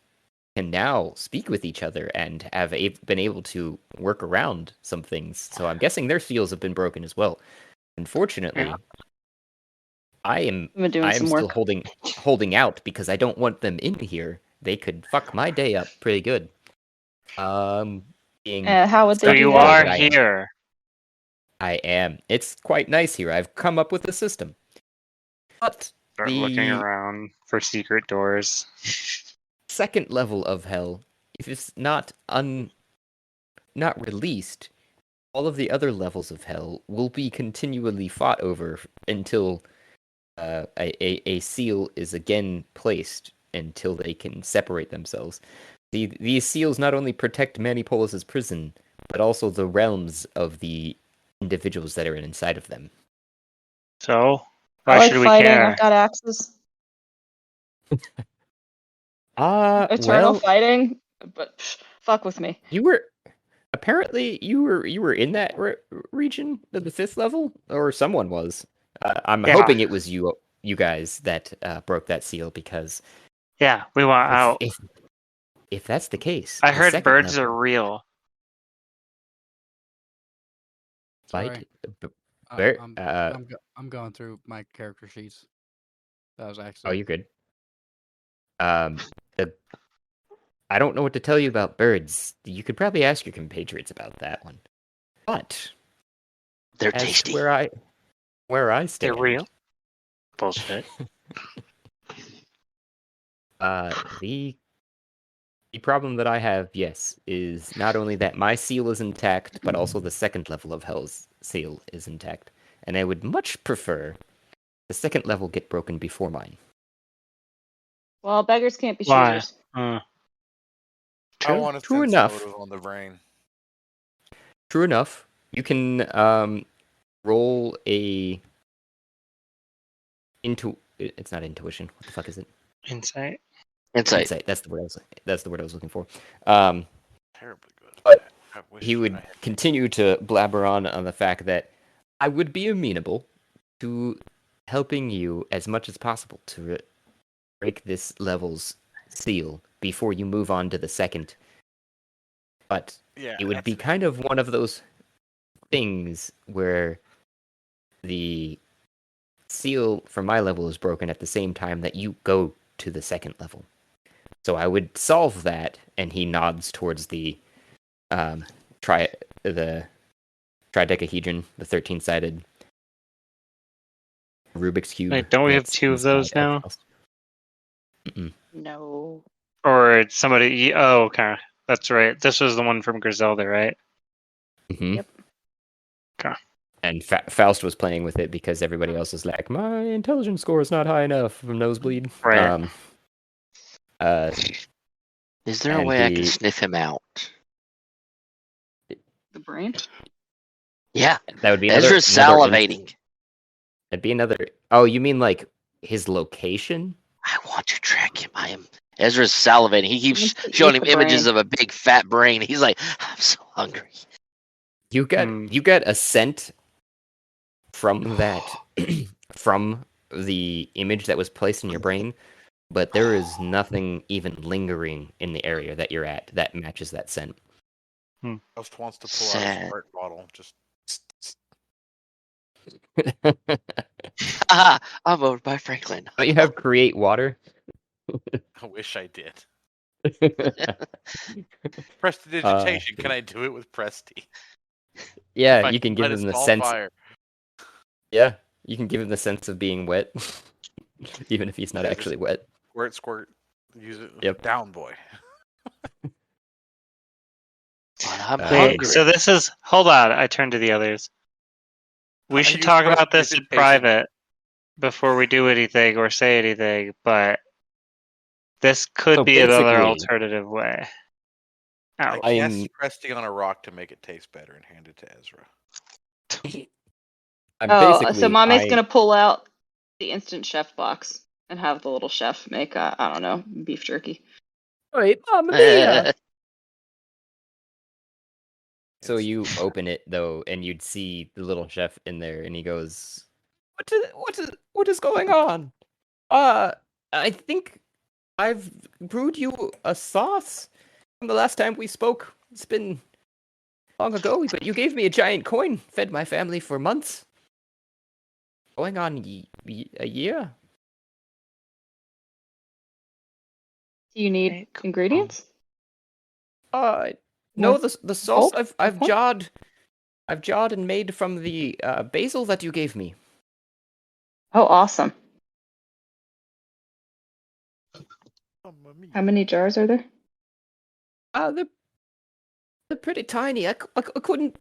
can now speak with each other and have been able to work around some things. So I'm guessing their seals have been broken as well. Unfortunately, Yeah. I've been doing I am some still work. holding out because I don't want them in here. They could fuck my day up pretty good. Being How would So they do you boy that? are that I am. here. I am. It's quite nice here. I've come up with a system. But Start looking the around for secret doors. second level of hell, if it's not released, all of the other levels of hell will be continually fought over until a seal is again placed until they can separate themselves. These seals not only protect Manipolis' prison, but also the realms of the individuals that are inside of them. So I why like should we fighting. care? I've got axes. Eternal Well, fighting, but fuck with me. you were apparently you were in that region of the fifth level, or someone was. I'm Yeah, hoping it was you guys that broke that seal, because yeah, we want if out. if if that's the case, I the heard second birds level are real. Sorry, fight. I, Ver- I'm uh, I'm going through my character sheets. That was oh, accident. you're good. The I don't know what to tell you about birds. You could probably ask your compatriots about that one. But They're as to tasty. where I They're stand, real. Bullshit. the problem that I have, yes, is not only that my seal is intact, but also the second level of Hell's seal is intact. And I would much prefer the second level get broken before mine. Well, beggars can't be Why? choosers. I True. want a True sense enough. motive on the brain. True enough. You can roll a it's not intuition. What the fuck is it? Insight. Insight. Insight. That's the word I was looking for. Terribly good. But at that. I wish he would I had. continue to blabber on the fact that I would be amenable to helping you as much as possible to break this level's seal before you move on to the second. But Yeah, it would that's be an kind of one of those things where the seal for my level is broken at the same time that you go to the second level. So I would solve that, and he nods towards the the tridecahedron, the 13-sided Rubik's cube. Wait, don't we have that's two of inside those now? Faust. Mm-mm. No. Or somebody? Oh, okay. That's right. This was the one from Griselda, right? Mhm. Yep. Okay. And Faust was playing with it because everybody else is like, my intelligence score is not high enough from nosebleed. Right. Is there a and way I can sniff him out? The brain? Yeah. that would be Ezra's another salivating. that'd be another. Oh, you mean like his location? I want to track him. Ezra's salivating. He keeps wants to showing eat him the images brain. of a big fat brain. He's like, I'm so hungry. You get a scent from that from the image that was placed in your brain, but there is nothing even lingering in the area that you're at that matches that scent. Ghost wants to pull out his Sad. fart bottle. Just Haha, I'm owned by Franklin. Don't you have create water? I wish I did. Yeah, Prestidigitation. Can I do it with Presti? you can give Light a him the small sense. fire. Yeah, you can give him the sense of being wet, even if he's not Yeah, just- actually wet. Squirt, squirt. Use it. Yep. Down, boy. I'm Wait, hungry. So this is. Hold on. I turn to the others. We I should use talk about this in prestidigitation. private before we do anything or say anything, but this could So be another basically- alternative way. I Out. cast Presti on a rock to make it taste better and hand it to Ezra. So mommy's gonna pull out the instant chef box and have the little chef make I don't know, beef jerky. Wait, Mamma Mia! So you open it though, and you'd see the little chef in there, and he goes, "What is going on? I think I've brewed you a sauce from the last time we spoke. It's been long ago, but you gave me a giant coin, fed my family for months. Going on a year." Do you need ingredients? No, More the sauce gold? I've More coin? jarred and made from the basil that you gave me. Oh, awesome. Mamma mia. How many jars are there? They're pretty tiny. I couldn't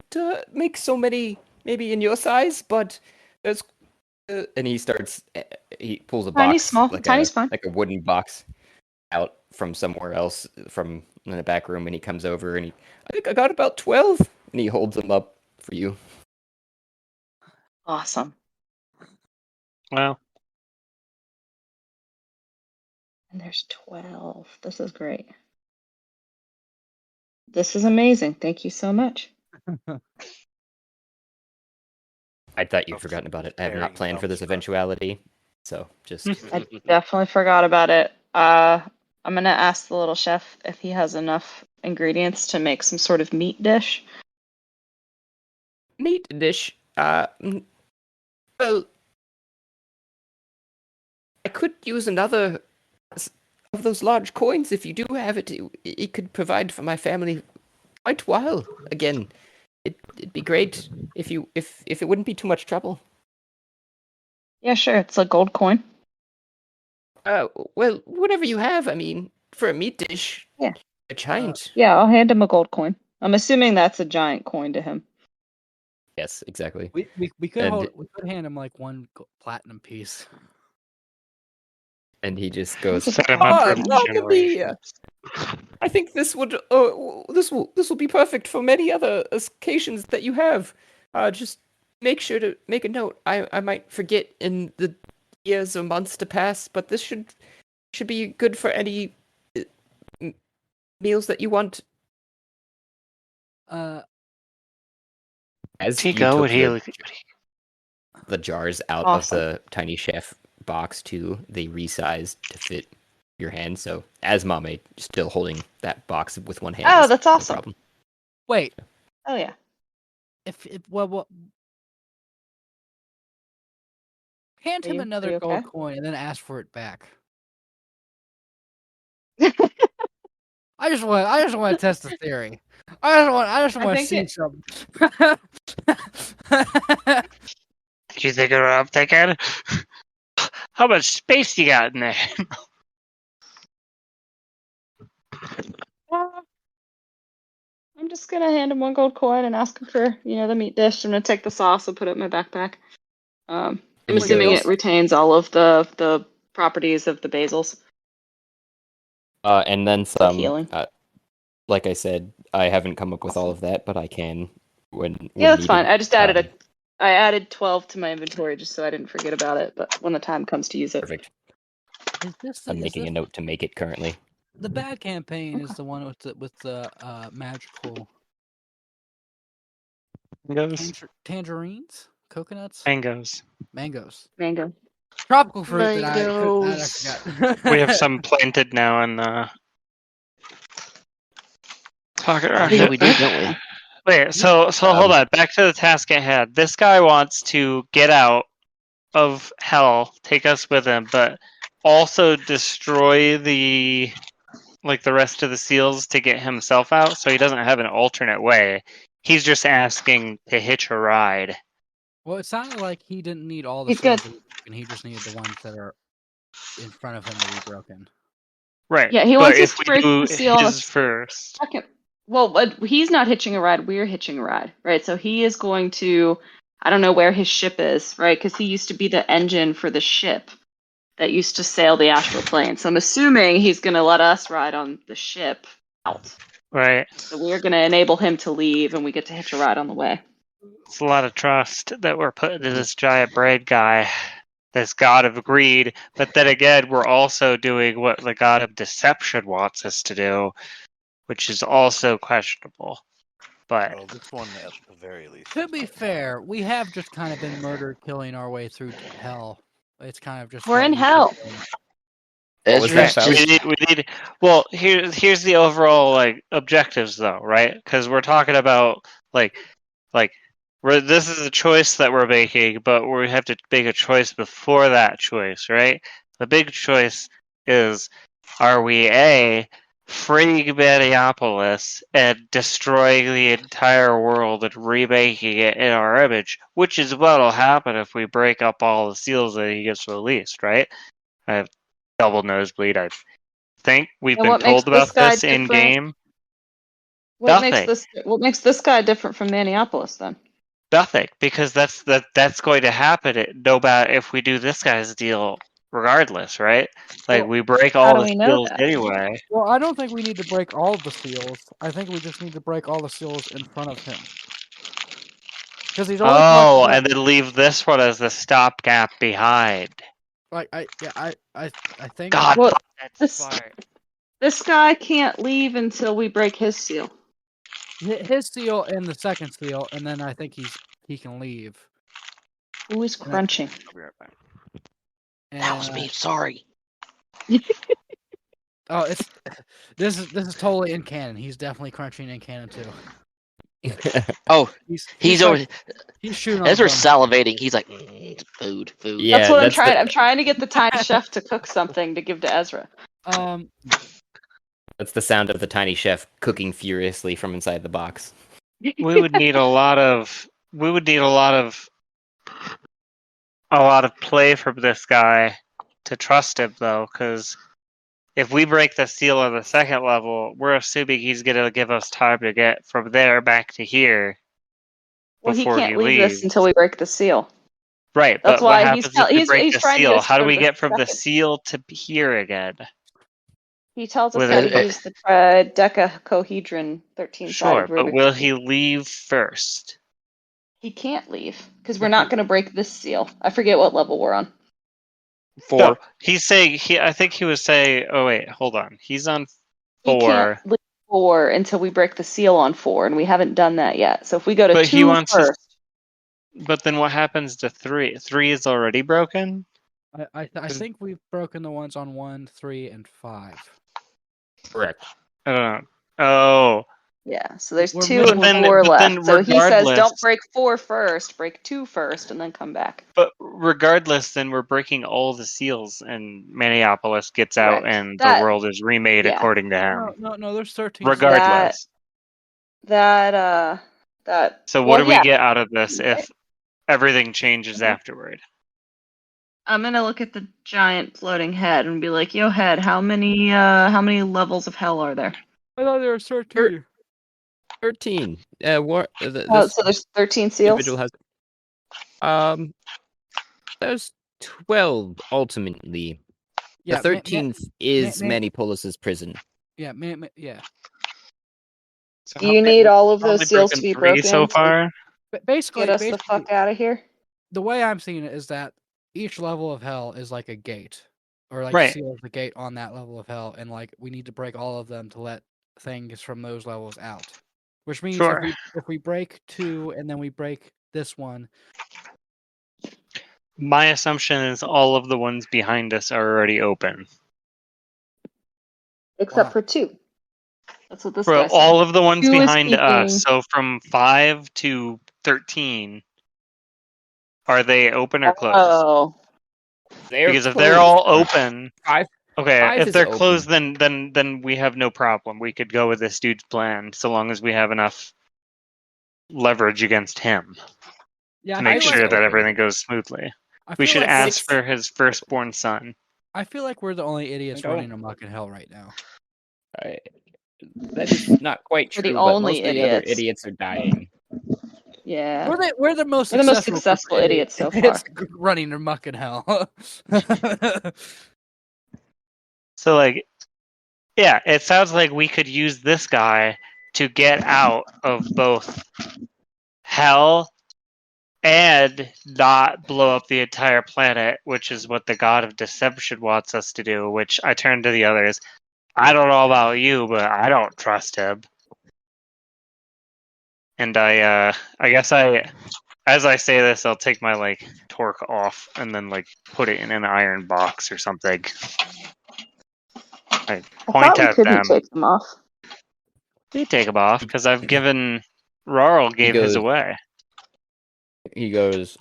make so many, maybe in your size, but there's. And he starts. He pulls a Tiny, box, small. like Tiny's fine. a wooden box, out from somewhere else, from in the back room, and he comes over and I think I got about 12, and he holds them up for you. Awesome. Well, And there's 12. This is great. This is amazing. Thank you so much. I thought you'd Oops. forgotten about it. I have Tearing not planned for this dumbstruck. eventuality, so just. I definitely forgot about it. I'm gonna ask the little chef if he has enough ingredients to make some sort of meat dish. Meat dish. Well, I could use another of those large coins if you do have it. It could provide for my family quite a while. Again, it'd be great if it wouldn't be too much trouble. Yeah, sure. It's a gold coin. Well, whatever you have. I mean, for a meat dish. Yeah. A giant. Yeah, I'll hand him a gold coin. I'm assuming that's a giant coin to him. Yes, exactly. We could And- we could hand him like one platinum piece. And he just goes, That's set him up for Mamma Mia! generations. I think this would this will be perfect for many other occasions that you have. Just make sure to make a note. I might forget in the years or months to pass, but this should be good for any meals that you want. As you Tico, took would he? the jars out Awesome. of the tiny chef box too, they resized to fit your hand. So as Mame still holding that box with one hand. Oh, is that's no awesome. problem. Wait, Oh yeah. if well, hand him Are another you gold okay? coin and then ask for it back. I just want to test the theory. I just I want to think see it- something. Do you think of what I'm thinking? How much space you got in there? I'm just gonna hand him one gold coin and ask him for, the meat dish. I'm gonna take the sauce and put it in my backpack. I'm And he assuming goes- it retains all of the properties of the basils. And then some. healing. Like I said, I haven't come up with all of that, but I can when Yeah, that's fine. needed. I just added 12 to my inventory just so I didn't forget about it. But when the time comes to use it, Perfect. Is this I'm is making a this note to make it currently. the bad campaign? Is the one with the magical Mangoes. tangerines, coconuts, Mangoes. mangoes, Mango. tropical fruit that I Mangoes. forgot. We have some planted now in the pocket Oh yeah, rocket. we do, don't we? Wait, so hold Um, on. Back to the task at hand. This guy wants to get out of hell, take us with him, but also destroy the rest of the seals to get himself out, so he doesn't have an alternate way. He's just asking to hitch a ride. Well, it sounded like he didn't need all the He's good. seals to be broken. He just needed the ones that are in front of him to be broken. Right. Yeah, he but wants us if to we break do the seal on the his first. second. Well, but he's not hitching a ride. We're hitching a ride, right? So he is going to. I don't know where his ship is, right? Because he used to be the engine for the ship that used to sail the astral plane. So I'm assuming he's going to let us ride on the ship out. Right. So we're going to enable him to leave, and we get to hitch a ride on the way. It's a lot of trust that we're putting into this giant braid guy, this god of greed. But then again, we're also doing what the god of deception wants us to do, which is also questionable. But Well, this one at the very least. To is be not fair, we have just kind of been murder killing our way through hell. It's kind of just We're what in we've been hell. doing. What was that, Ezra's Faust? just we need. Well, here's the overall objectives, though, right? Because we're talking about like this is a choice that we're making, but we have to make a choice before that choice, right? The big choice is: are we A, freeing Minneapolis and destroying the entire world and remaking it in our image, which is what'll happen if we break up all the seals that he gets released, right? I have double nosebleed. I think we've And been what makes told this about guy this in different? game. What Nothing. makes this guy different from Minneapolis then? Nothing, because that's going to happen no matter if we do this guy's deal, regardless, right? Like Well, we break How all do the we know seals that? anyway. well, I don't think we need to break all of the seals. I think we just need to break all the seals in front of him. Because he's only talking Oh, about and then leave this one as the stopgap behind. I think God, Well, that's this smart. this guy can't leave until we break his seal. his seal and the second seal, and then I think he can leave. Who is And then- crunching? I'll be right back. that was And, me. Sorry. oh, it's this is totally in canon. He's definitely crunching in canon too. Oh, He's he's like, over. he's shooting on a Ezra's drum. salivating. He's like, food. Yeah, That's what I'm that's trying. the I'm trying to get the tiny chef to cook something to give to Ezra. that's the sound of the tiny chef cooking furiously from inside the box. We would need a lot of. We would need a lot of play from this guy to trust him, though, because if we break the seal on the second level, we're assuming he's going to give us time to get from there back to here Well, he before can't he leave this leaves. until we break the seal. Right, That's but what why happens if we break he's the trying to get seal? us How to do go we to get the from the second. seal to here again? He tells us With how it- to use the dodecahedron 13-sided Sure, but Rubik's will Cube. he leave first? He can't leave because we're not going to break this seal. I forget what level we're on. 4. No, he's saying I think he was saying. Oh wait, hold on. He's on He 4, can't leave 4 until we break the seal on 4, and we haven't done that yet. So if we go to but 2 he wants first, to. But then what happens to 3? 3 is already broken. I think we've broken the ones on 1, 3, and 5. Correct. I don't know. Oh, yeah. So there's We're 2 missing- and but then 4 but left. then So he says, don't regardless. break 4 first, break 2 first, and then come back. But regardless, then we're breaking all the seals, and Minneapolis gets out, Correct. and the That- world is remade yeah. according to him. No, there's 13. Regardless. That. So well, what do we yeah, get out of this right. if everything changes Mhm. afterward? I'm gonna look at the giant floating head and be like, "Yo, head, how many levels of hell are there?" I thought there was 13. 13. Oh, This so there's 13 seals. individual has there's 12 ultimately. The Yeah, 13th is man- Manipolus's prison. yeah, yeah. So Do you need all of those only seals to be 3 broken so to far? But basically, get us the fuck out of here? the way I'm seeing it is that each level of hell is like a gate. or like Right. seals the gate on that level of hell, and like we need to break all of them to let things from those levels out. Which means Sure. if we break 2 and then we break this one, My assumption is all of the ones behind us are already open. Except Wow. for 2. That's what this For guy said. all of the ones 2 is behind us, speaking. so from 5 to 13, are they open or closed? Oh. They're Because if they're closed. all open, Five okay. If is they're open. closed, then we have no problem. We could go with this dude's plan, so long as we have enough leverage against him yeah, to I make feel Five is sure like that open. everything goes smoothly. I We feel should like ask we're- for his firstborn son. I feel like we're the only idiots don't- running amok in hell right now. That is not quite We're the true, but only most of the other idiots. idiots are dying. Yeah. We're the most We're the most successful, successful group of idiots so idiots far. running amok in hell. So, like, yeah, it sounds like we could use this guy to get out of both hell and not blow up the entire planet, which is what the god of deception wants us to do, which I turn to the others. I don't know about you, but I don't trust him. And I guess as I say this, I'll take my, like, torque off and then, like, put it in an iron box or something. I I point thought we at couldn't them. take them off. You take them off, because I've given... Rarl gave his goes- away. He goes,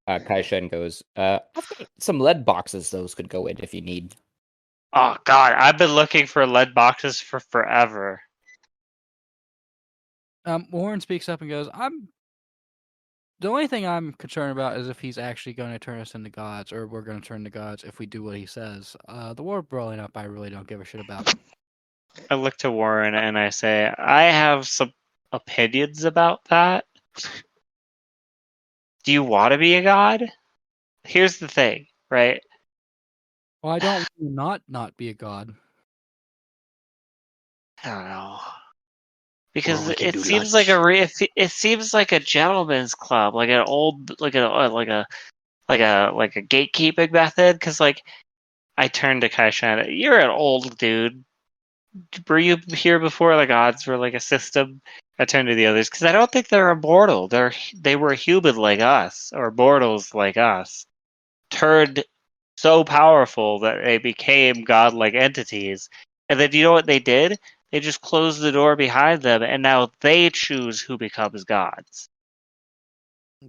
Kai Shen goes, I've got some lead boxes those could go in if you need. Oh, God, I've been looking for lead boxes for forever. Warren speaks up and goes, the only thing I'm concerned about is if he's actually going to turn us into gods, or we're going to turn to gods if we do what he says. The war blowing up, I really don't give a shit about. I look to Warren and I say, I have some opinions about that. Do you want to be a god? Here's the thing, right? Well, I don't want to not be a god. I don't know. Because we can it do seems lunch. like it seems like a gentleman's club, like an old like a gatekeeping method. Because like I turned to Kaishan, you're an old dude. Were you here before the gods were like a system? I turned to the others because I don't think they're immortal. They were human like us, or mortals like us, turned so powerful that they became godlike entities. And then you know what they did? They just closed the door behind them, and now they choose who becomes gods.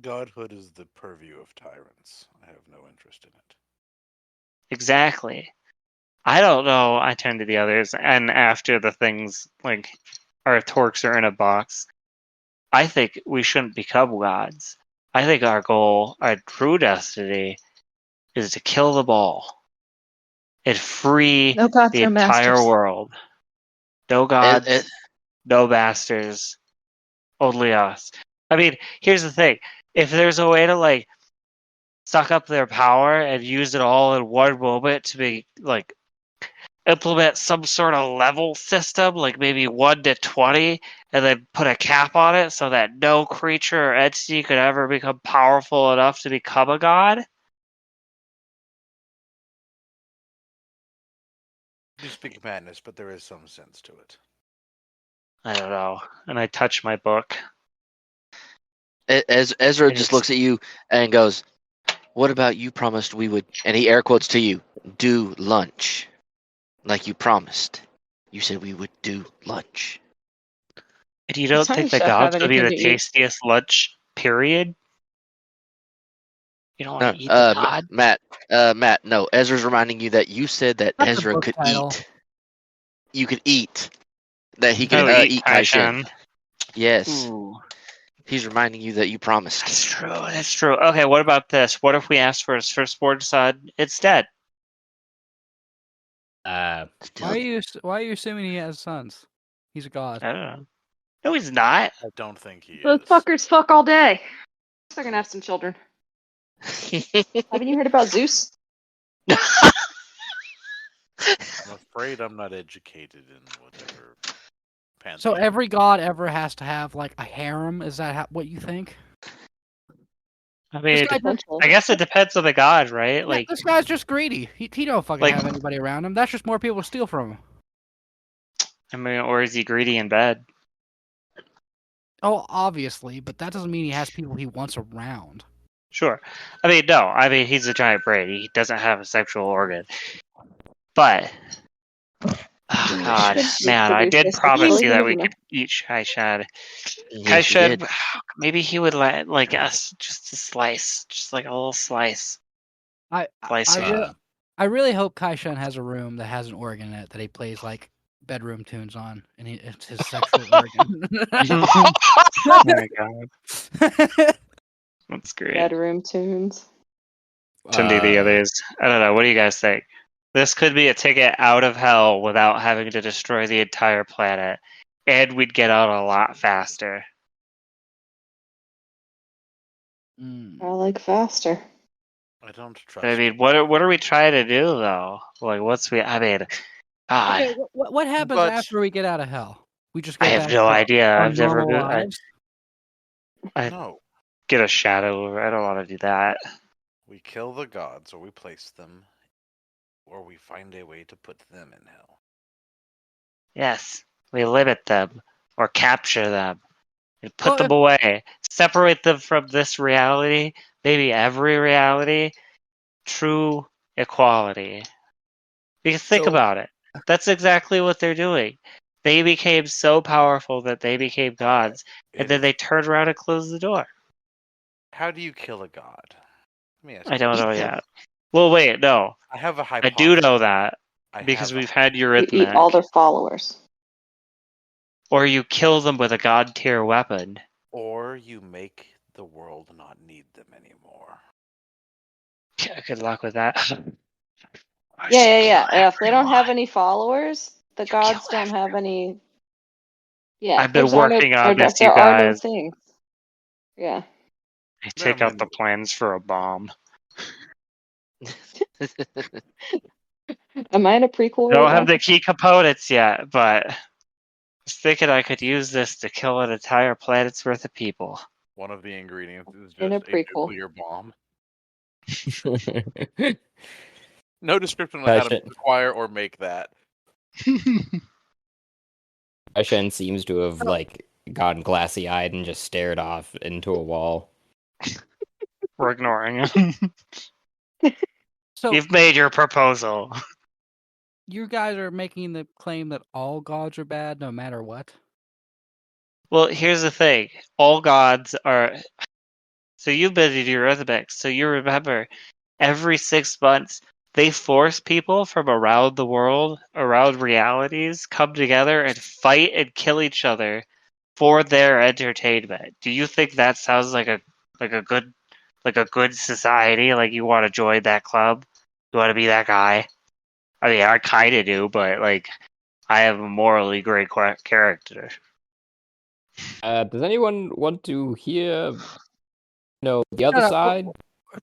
Godhood is the purview of tyrants. I have no interest in it. Exactly. I don't know. I turn to the others, and after the things, like, our torques are in a box, I think we shouldn't become gods. I think our goal, our true destiny, is to kill them all and free No gods, the no entire masters. world. No gods, It- no masters, only us. I mean, here's the thing. If there's a way to, like, suck up their power and use it all in one moment to be, like, implement some sort of level system, like maybe 1 to 20, and then put a cap on it so that no creature or entity could ever become powerful enough to become a god. You speak madness, but there is some sense to it. I don't know. And I touch my book. Ezra And just it's- looks at you and goes, "What about you promised we would?" And he air quotes to you, "Do lunch, like you promised. You said we would do lunch." And you don't Does think Tiny the Chef have gods would be anything the to eat? tastiest lunch, period? You don't want No, to eat the god? Matt, no. Ezra's reminding you that you said that That's the Ezra book could title. eat. You could eat. That he could Oh, eat eat Kaishen. Kaishan. Yes. Ooh, He's reminding you that you promised. that's true. That's true. Okay, what about this? What if we ask for his firstborn son instead? Still, Why are you assuming he has sons? He's a god. I don't know. No, he's not. I don't think he Those is. fuckers fuck all day. They're gonna have some children. Haven't you heard about Zeus? I'm afraid I'm not educated in whatever pantheon. So every god ever has to have like a harem? Is that what you think? I mean, This guy Potentially. I guess it depends on the god, right? Yeah, Like, this guy's just greedy. He don't fucking Like- have anybody around him. That's just more people to steal from him. I mean, or is he greedy in bed? Oh, obviously, but that doesn't mean he has people he wants around. Sure. I mean, no. I mean, he's a giant brain. He doesn't have a sexual organ. But, oh god, Should man, I reproduce did asexually, promise you you that never we know. could eat Kai Shed. Yes, Kai you Shed, did. maybe he would let like us just a slice, just like a little slice. I Slice of- really, I really hope Kai Shen has a room that has an organ in it that he plays like bedroom tunes on, and it's his sexual organ. Oh my god, that's great. Bedroom tunes. Cindy, the others. I don't know. What do you guys think? This could be a ticket out of hell without having to destroy the entire planet, and we'd get out a lot faster. Mm. I like faster. I don't trust. I mean, what are we trying to do though? Like, I mean, God, Okay, what happens But- after we get out of hell? We just I go have back no to idea. our I've never normal been. lives. I No. get a shadow. I don't want to do that. We kill the gods, or we place them, or we find a way to put them in hell. Yes, we limit them or capture them and put Well, them away. Separate them from this reality, maybe every reality. True equality. Because think So- about it. That's exactly what they're doing. They became so powerful that they became gods, and then they turned around and closed the door. How do you kill a god? Let me ask I you don't this. know yet. Well, wait, no. I have a I hypothesis. do know that I because have a we've had You eat Eurythmic. all their followers. Or you kill them with a god tier weapon. Or you make the world not need them anymore. Yeah, good luck with that. Yeah. If they don't have any followers, the kill gods don't have any. Yeah, I've been those are no- working on there- this, There you are no guys. things. Yeah. I take out the plans for a bomb. Am I in a prequel? I don't right have now? the key components yet, but I was thinking I could use this to kill an entire planet's worth of people. One of the ingredients is In a just a prequel. nuclear bomb. No description on how to acquire or make that. Shen seems to have like gotten glassy eyed and just stared off into a wall. We're ignoring him. So You've made your proposal. you guys are making the claim that all gods are bad, no matter what. Well, here's the thing. All gods are... So you've been in Eurythmics, so you remember every 6 months they force people from around the world, around realities, come together and fight and kill each other for their entertainment. Do you think that sounds like a good society? Like you want to join that club? You want to be that guy? I mean, I kind of do, but like, I have a morally great character. Does anyone want to hear, the other No, side?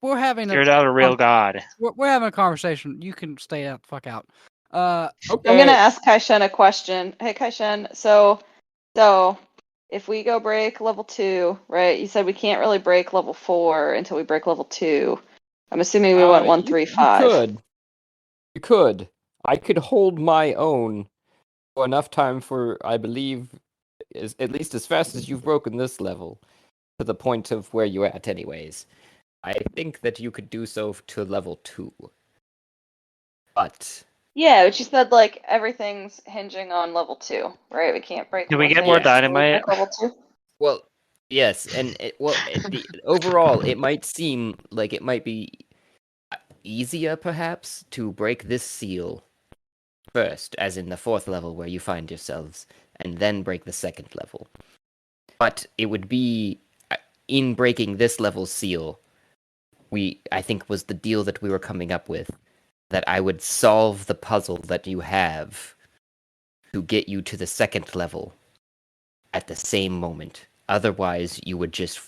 We're having You're not a real god. we're having a conversation. You can stay out the fuck out. Okay. I'm gonna ask Kaishen a question. Hey Kaishen, so if we go break level 2, right? You said we can't really break level 4 until we break level 2. I'm assuming we went 1, 3, 5. You could. I could hold my own for enough time for, I believe, at least as fast as you've broken this level, to the point of where you're at anyways. I think that you could do so to level 2. But... Yeah, but you said like everything's hinging on level 2, right? We can't break. Do we one get thing more until we dynamite? break level 2. Well, yes, and overall, it might seem like it might be easier, perhaps, to break this seal first, as in the 4th level where you find yourselves, and then break the 2nd level. But it would be, in breaking this level's seal, I think was the deal that we were coming up with, that I would solve the puzzle that you have to get you to the 2nd level at the same moment. Otherwise, you would just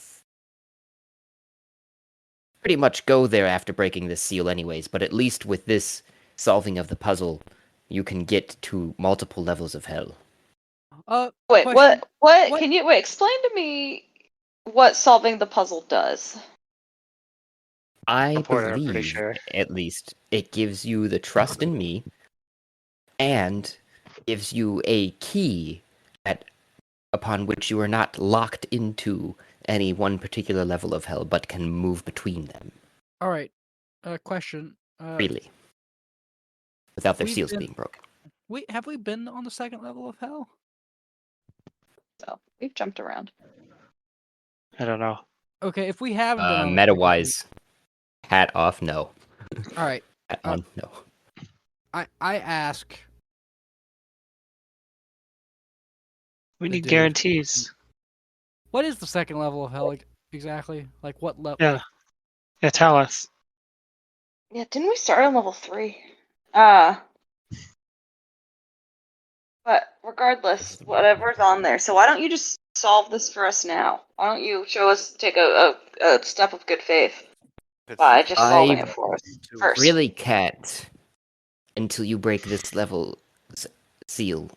pretty much go there after breaking this seal anyways, but at least with this solving of the puzzle, you can get to multiple levels of hell. Wait, question. what? Can you explain to me what solving the puzzle does? I Reporter, I'm pretty believe, sure. at least, it gives you the trust in me and gives you a key that upon which you are not locked into any one particular level of hell, but can move between them All right. Question. freely without their We've seals been being broken. have we been on the second level of hell? So we've jumped around. I don't know. Okay, if we haven't been on the Meta second level, wise, hat off, no. all right. Hat on, no. I ask. We the need dude, guarantees. What is the second level of hell exactly? Like what level? Yeah. Yeah, tell us. Yeah, didn't we start on level 3? But regardless, whatever's on there. So why don't you just solve this for us now? Why don't you take a step of good faith by just solving it for us first? Really can't until you break this level seal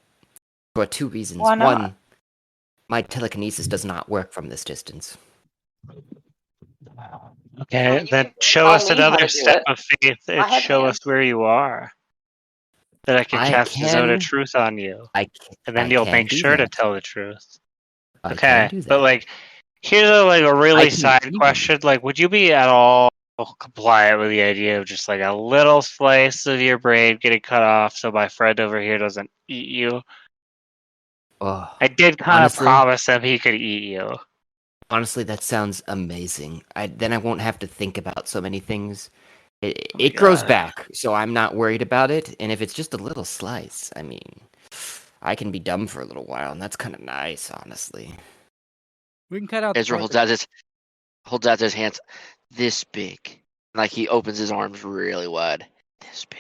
for 2 reasons. Why not? One, my telekinesis does not work from this distance. Okay, You then can show tell us me how another to do step it. of faith I and have show us hands. where you are. That I can I cast a zone of can- truth on you. I And then I you'll can make do sure to that. tell the truth. I Okay, can do but that. like, here's a I really can side even- question. Like, would you be at all compliant with the idea of just like a little slice of your brain getting cut off so my friend over here doesn't eat you? Oh, I did kind of honestly, promise him he could eat you. honestly, that sounds amazing. Then I won't have to think about so many things. It, Oh my it grows God. back, so I'm not worried about it. And if it's just a little slice, I mean, I can be dumb for a little while, and that's kind of nice, honestly. We can cut out. Ezra holds out his hands this big, like he opens his arms really wide, this big.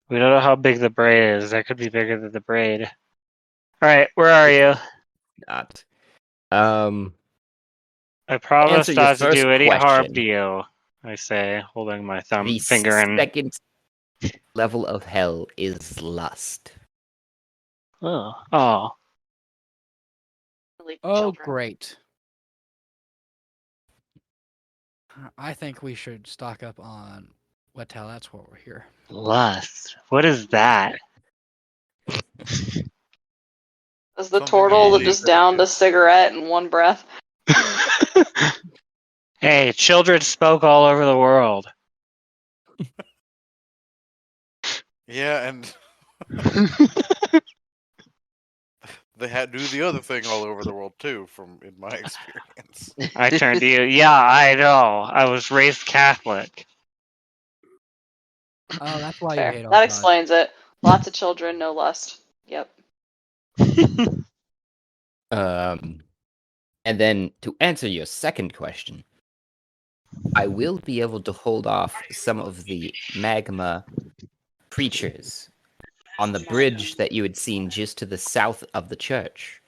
We don't know how big the braid is. That could be bigger than the braid. All right, where are you? Not. I promise Answer your not to first do any harm to question. you. I say, holding my The finger in. second level of hell is lust. Oh. Really, Oh, children. great. I think we should stock up on Wetel. That's why we're here. Lust. What is that? Is the Something turtle that really just downed a good. cigarette in one breath? Hey, children spoke all over the world. Yeah, and they had do the other thing all over the world too, from in my experience. I turned to you. Yeah, I know. I was raised Catholic. Oh, that's why you Fair. hate all That gods. explains it. Lots of children, no lust. Yep. And then to answer your second question, I will be able to hold off some of the magma creatures on the bridge that you had seen just to the south of the church.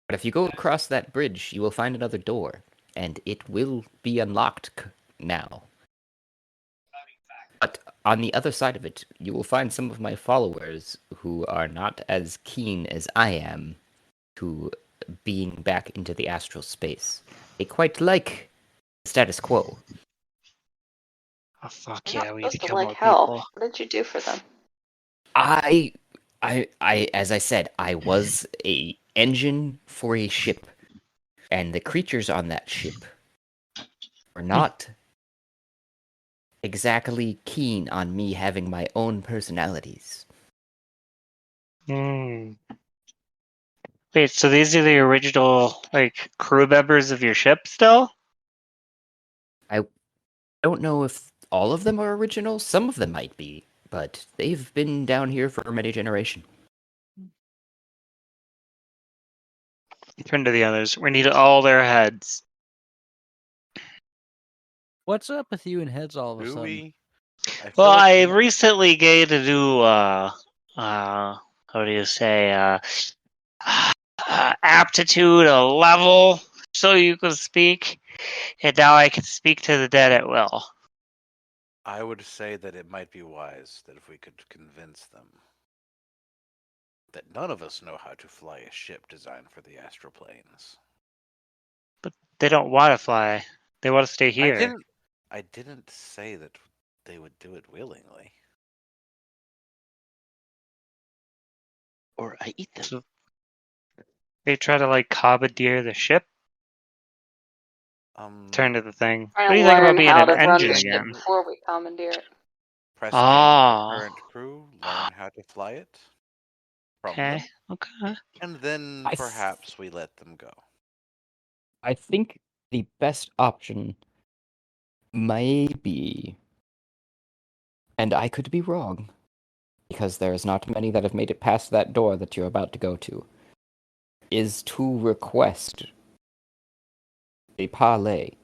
But if you go across that bridge, you will find another door, and it will be unlocked now. But on the other side of it, you will find some of my followers who are not as keen as I am to being back into the astral space. They quite like the status quo. Oh, fuck You're yeah, not we need to supposed to kill like more hell. people. What did you do for them? As I said, I was a engine for a ship, and the creatures on that ship were not exactly keen on me having my own personalities. Hmm. Wait, so these are the original, like, crew members of your ship still? I don't know if all of them are original. Some of them might be, but they've been down here for many generations. Turn to the others. We need all their heads. What's up with you and heads all of a Do sudden? we? I Well, feel like I we- recently gained a new, how do you say, aptitude, a level, so you can speak, and now I can speak to the dead at will. I would say that it might be wise that if we could convince them that none of us know how to fly a ship designed for the astral planes. They don't want to fly. They want to stay I here. didn't. I didn't say that they would do it willingly. Or I eat them. So they try to like commandeer the ship. Turn to the thing. Trying What do to you think about learn being how an to run engine the ship again? before we commandeer it. Press N Ah. for current crew, learn how to fly it from Okay. them, Okay. and then I th- perhaps we let them go. I think the best option may be, and I could be wrong, because there's not many that have made it past that door that you're about to go to, is to request a parley.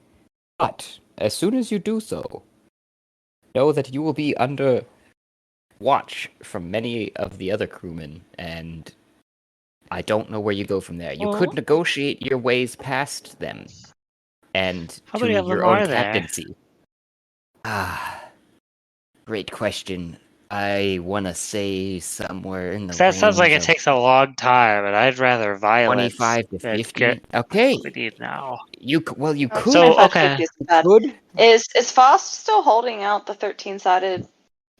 But as soon as you do so, know that you will be under watch from many of the other crewmen, and I don't know where you go from there. You could negotiate your ways past them and How to many of them your own are there? captaincy. Ah, great question. I want to say somewhere in the That sounds like range it of takes a long time, and I'd rather violence 25 to than 50. get Okay. what we need now. You Oh, could. So 25 okay, 50 is bad. Could. Is Faust still holding out the 13-sided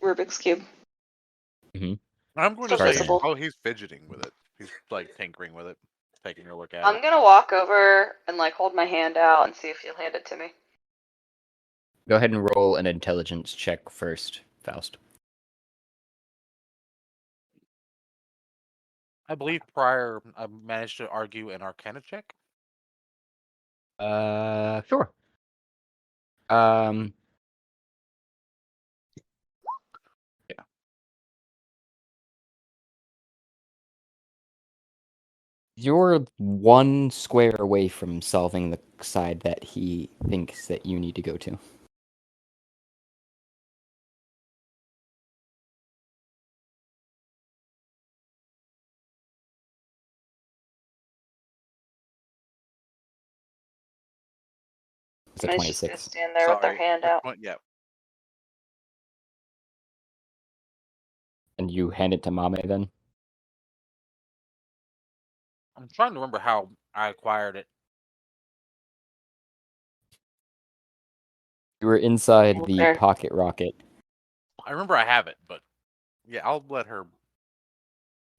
Rubik's Cube? I'm going to Still say visible. he's fidgeting with it. He's like tinkering with it, taking a look at I'm it. gonna walk over and like hold my hand out and see if he'll hand it to me. Go ahead and roll an intelligence check first, Faust. I believe prior I managed to argue an Arcana check. Sure. Yeah. You're one square away from solving the side that he thinks that you need to go to. It's a Somebody's just gonna 26. stand there with their Sorry. hand out. Yeah. And you hand it to Mame then? I'm trying to remember how I acquired it. You were inside the There. pocket rocket. I remember I have it, but yeah, I'll let her.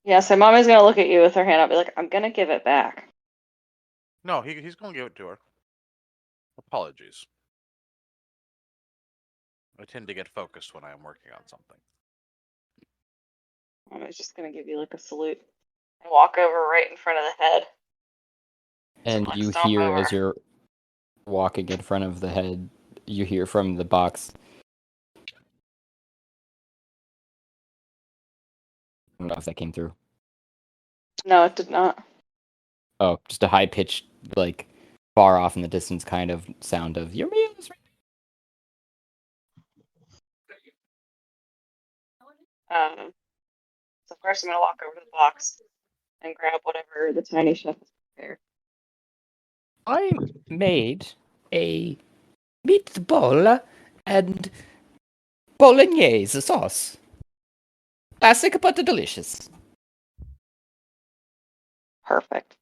Yeah, so mommy's gonna look at you with her hand out, be like, I'm gonna give it back. No, he's going to give it to her. Apologies. I tend to get focused when I am working on something. Mommy's just gonna give you like a salute and walk over right in front of the head. And Like, you stomp hear over. as you're walking in front of the head, you hear from the box. I don't know if that came through. No, it did not. Oh, just a high pitched, like far off in the distance kind of sound of your meal is ready. So first I'm gonna walk over to the box and grab whatever the tiny chef has prepared. I made a meatball and bolognese sauce. Classic but delicious. Perfect.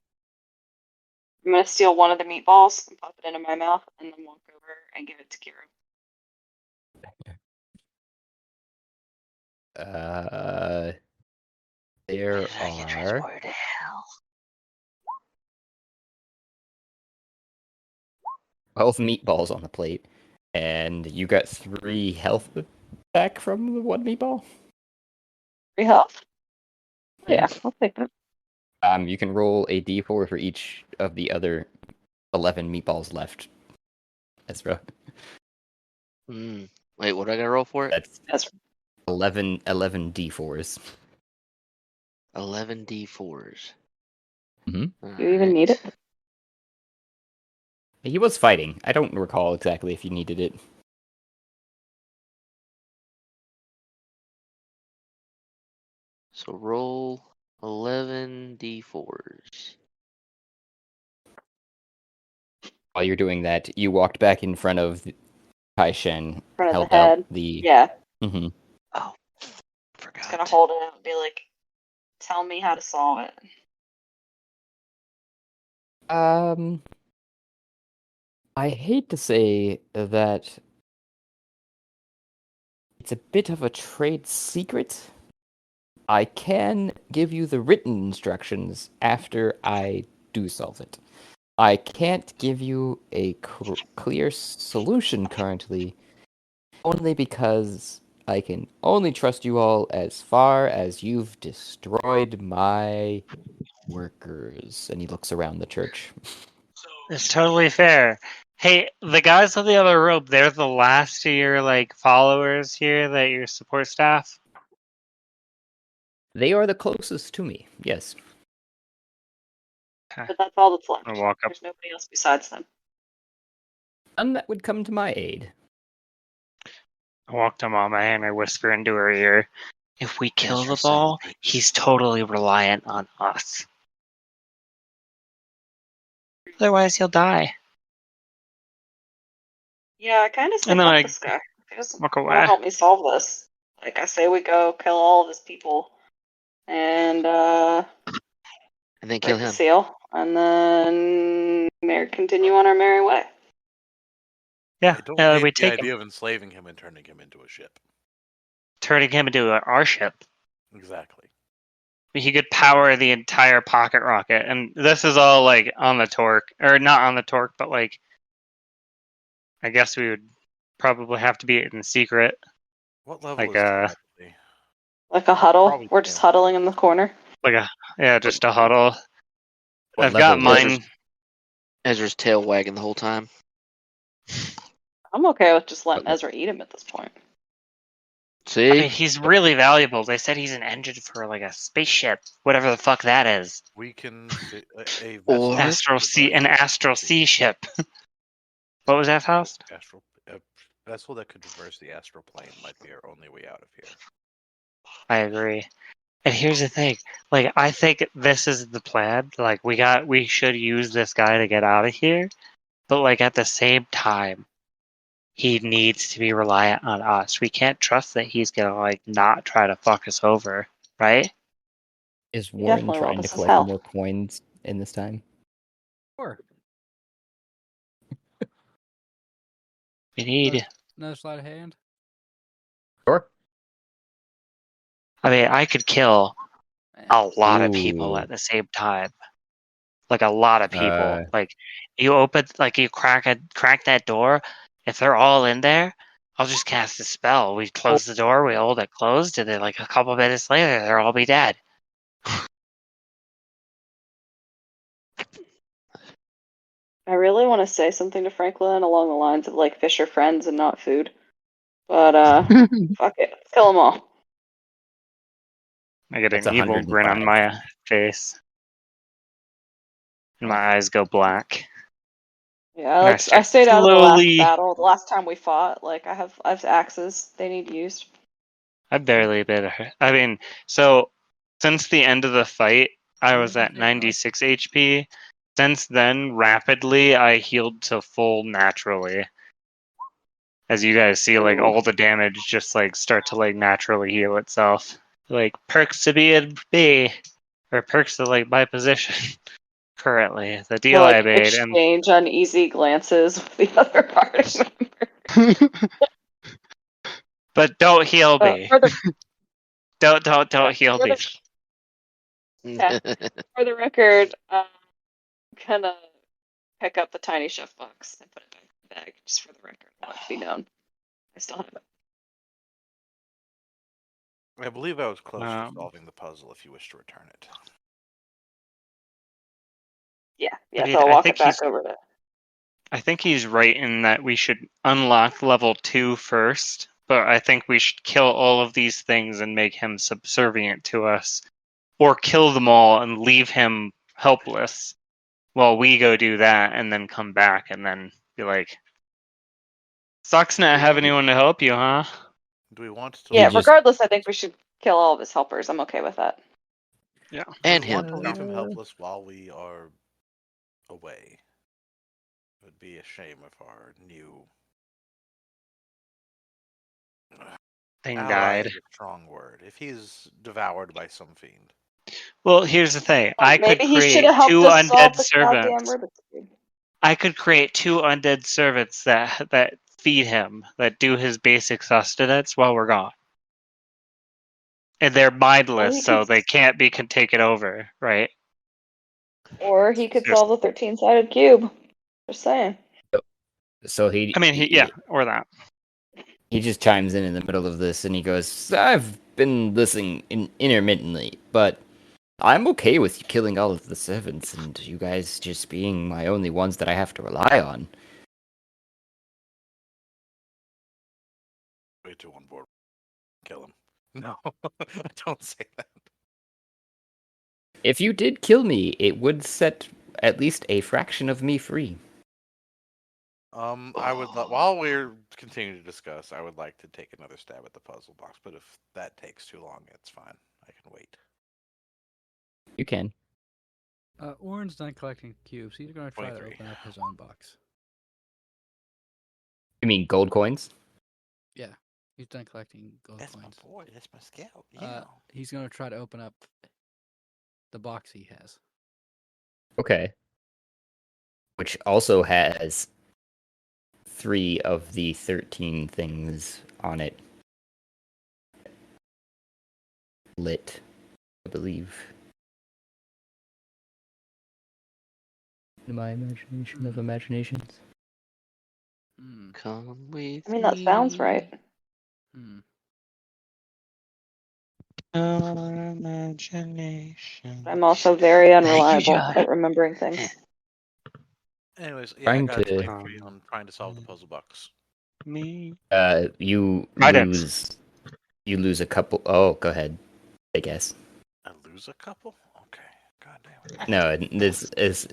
I'm gonna steal one of the meatballs and pop it into my mouth and then walk over and give it to Kira. There I get are transported to hell. 12 meatballs on the plate, and you got 3 health back from the one meatball. 3 health? Yeah, I'll take that. You can roll a d4 for each of the other 11 meatballs left, Ezra. Wait, what do I gotta roll for it? That's 11 d4s. 11 d4s. Mhm. Do you even need it? He was fighting. I don't recall exactly if you needed it. So roll 11 d4s. While you're doing that, you walked back in front of Kai Shen, In front of held the head. out the. Yeah. Mm-hmm. Oh, Just gonna forgot. hold it out and be like, tell me how to solve it. I hate to say that It's a bit of a trade secret. I can give you the written instructions after I do solve it. I can't give you a clear solution currently, only because I can only trust you all as far as you've destroyed my workers. And he looks around the church. It's totally fair. Hey, the guys on the other rope, they're the last of your like followers here, that your support staff. They are the closest to me, yes. But that's all that's left. I'll walk up. There's nobody else besides them. None that would come to my aid. I walk to Mama and I whisper into her ear, "If we kill Ezra, the son of a ball, bitch." he's totally reliant on us. Otherwise, he'll die." Yeah, I kind of say And then fuck I this guy. He doesn't walk want to away. help me solve this. Like I say, we go kill all of his people and And then kill break the him. seal, and then continue on our merry way. Yeah, I don't hate we the take him, idea of enslaving him and turning him into a ship. turning him into our ship. Exactly. He could power the entire pocket rocket, and this is all like on the torque, or not on the torque, but like I guess we would probably have to be in secret. What level Like is telepathy? Like a huddle. Probably We're just fail. huddling in the corner. Just a huddle. What I've got level? mine. Ezra's tail wagging the whole time. I'm okay with just letting What- Ezra eat him at this point. See? I mean, he's really valuable. They said he's an engine for like a spaceship, whatever the fuck that is. We can a Or- An astral sea ship. What was that, Faust? A vessel that could traverse the astral plane might be our only way out of here. I agree. And here's the thing, like I think this is the plan. Like we should use this guy to get out of here, but like at the same time, he needs to be reliant on us. We can't trust that he's gonna like not try to fuck us over, right? Is He Warren definitely trying love to us as collect hell. more coins in this time? Sure. We need. Another sleight of hand. Sure. I mean, I could kill a lot of people Ooh. at the same time. Like a lot of people. Uh. Like you crack that door. If they're all in there, I'll just cast a spell. We close the door, we hold it closed, and then like a couple minutes later, they'll all be dead. I really want to say something to Franklin along the lines of like fish are friends and not food. But fuck it. Let's kill them all. I get That's an evil grin on 105. my face, and my eyes go black. Yeah, And I I start stayed out of the last slowly. battle. The last time we fought, like I have axes they need used. I barely bit her. I mean, so since the end of the fight, I was at 96 HP. Since then, rapidly, I healed to full naturally. As you guys see, like all the damage just like start to like naturally heal itself. Like perks to be in B, or perks to like my position currently. The deal We'll, I like, made, and exchange uneasy glances with the other party members. but don't heal me. For the Don't heal for me. Yeah. for the record, I'm gonna pick up the tiny chef box and put it back in the bag, just for the record. I want it to be known. I still have it. I believe I was close to Um, solving the puzzle if you wish to return it. Yeah, I mean, so I'll I walk think it back over to. I think he's right in that we should unlock level 2 first, but I think we should kill all of these things and make him subservient to us, or kill them all and leave him helpless while we go do that and then come back and then be like, sucks not have anyone to help you, huh? Do we want to? Yeah, just- regardless, I think we should kill all of his helpers. I'm okay with that. Yeah. And Do we want him. to leave him helpless while we are away? It would be a shame if our new Thing ally died. is a strong word. If he's devoured by some fiend. Well, here's the thing. I could Maybe he should create have helped 2 us solve undead the goddamn servants. Rubik's Cube. I could create 2 undead servants that feed him, that do his basic sustenance while we're gone. And they're mindless, he so could- they can't be taken over, right? Or he could Just- solve the 13-sided cube. Just saying. So I mean, yeah, or that. he just chimes in the middle of this and he goes, I've been listening intermittently, but I'm okay with you killing all of the servants and you guys just being my only ones that I have to rely on. Way too on board. Kill him. No, don't say that. If you did kill me, it would set at least a fraction of me free. I would while we're continuing to discuss, I would like to take another stab at the puzzle box, but if that takes too long, it's fine. I can wait. You can. Oren's done collecting cubes. He's going to try to 23. open up his own box. You mean gold coins? Yeah, he's done collecting gold That's coins. my boy. That's my scout. Yeah. He's going to try to open up the box he has. Okay. Which also has 3 of the 13 things on it lit, I believe. In my imagination of imaginations. Hmm. Come with I mean, that sounds me. right. Hmm. Our imagination. I'm also very you, unreliable Josh. at remembering things. Anyways, yeah, Trying I got a to- 23 on trying to solve the puzzle box. Me. You Guidance. lose a couple. Oh, go ahead. I guess. I lose a couple? Okay. God damn. No, this is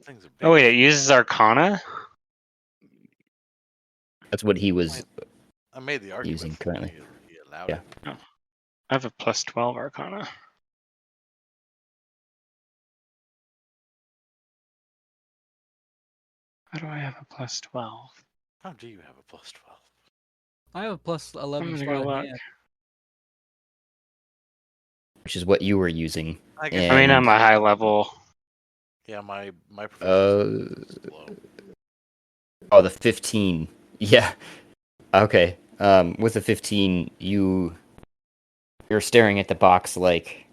Things are big. Oh wait, it uses Arcana? that's what he was. I made the argument using for currently. He allowed Yeah. it. I have a plus 12 Arcana. How do I have a plus 12? How do you have a plus 12? I have a plus 11 I'm gonna sleight go of look. hand. Which is what you were using. I guess I mean, And- I'm a high level. yeah, my proficiency is low. Oh, the 15. Yeah. Okay. With the 15, you're staring at the box like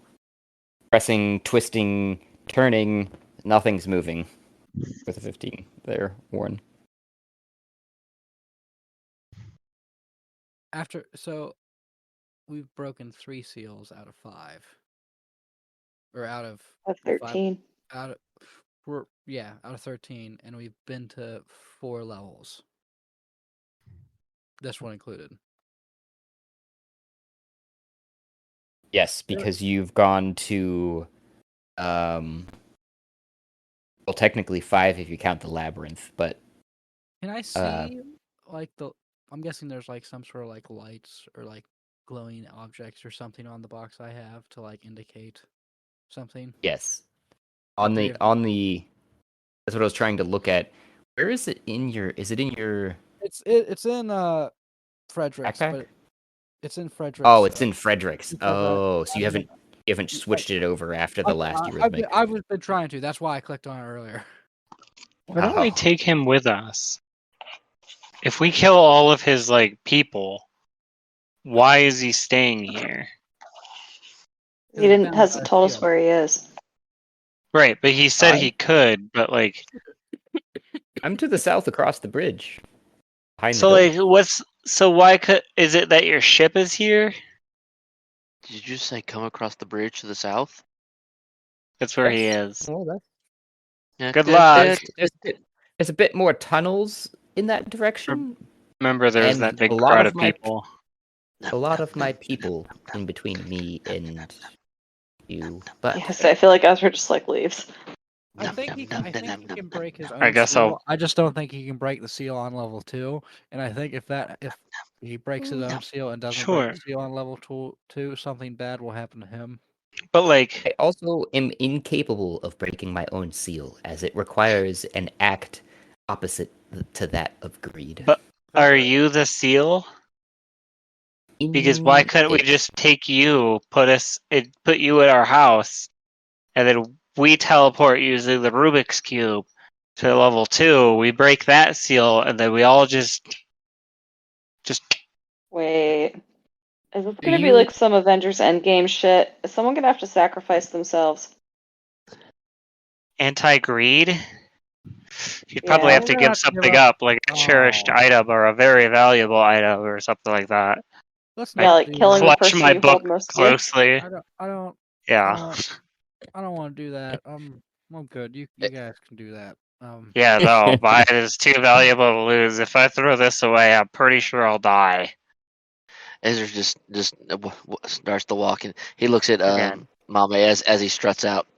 pressing, twisting, turning, nothing's moving. With a 15 there, Warren. So we've broken 3 seals out of 5. Or out of Of the 13. out of out of 13, and we've been to 4 levels. This one included. Yes, because you've gone to well, technically 5 if you count the labyrinth, but Can I see like I'm guessing there's like some sort of like lights or like glowing objects or something on the box I have to like indicate something. yes. All On three the of them. on the that's what I was trying to look at. Where is it in your It's in Frederick's, backpack? but it's in Frederick's. Oh, it's in Frederick's. because Oh, so you I mean, haven't switched it over after the last I've eurythmic. been trying to. That's why I clicked on it earlier. Why don't we Oh. take him with us? If we kill all of his like people, why is he staying here? He hasn't told us where he is. Right, but he said I- he could, but like, I'm to the south across the bridge. Behind so the like, why could, is it that your ship is here? Did you just say come across the bridge to the south? That's where he Yes. is. Well, Yeah, Good luck. there's a bit more tunnels in that direction. Remember, there's And that big a lot crowd of of my- people. A lot of my people in between me and you, but Yes, I feel like Ezra just like leaves. I think he can break his own I guess seal. I'll- I just don't think he can break the seal on level 2. And I think if he breaks his own seal and doesn't break Sure. the seal on level 2, something bad will happen to him. But like, I also am incapable of breaking my own seal, as it requires an act opposite to that of greed. But- are you the seal? Because why couldn't we just take you, put you at our house, and then we teleport using the Rubik's cube to level 2, we break that seal, and then we all just Wait. Is this Do gonna be you- like some Avengers Endgame shit? Is someone gonna have to sacrifice themselves? anti-greed. You'd probably Yeah. have We're to gonna give have to give something up. up, like a cherished Oh, item or a very valuable item or something like that. let's Yeah, not like do killing the that. Clutch person my you book hold most dear. closely. I don't. I don't. I Yeah. don't. I don't want to do that. I'm good. You guys can do that. Yeah, no, mine is too valuable to lose. If I throw this away, I'm pretty sure I'll die. Ezra just starts to walk, and he looks at Again. Mame as he struts out.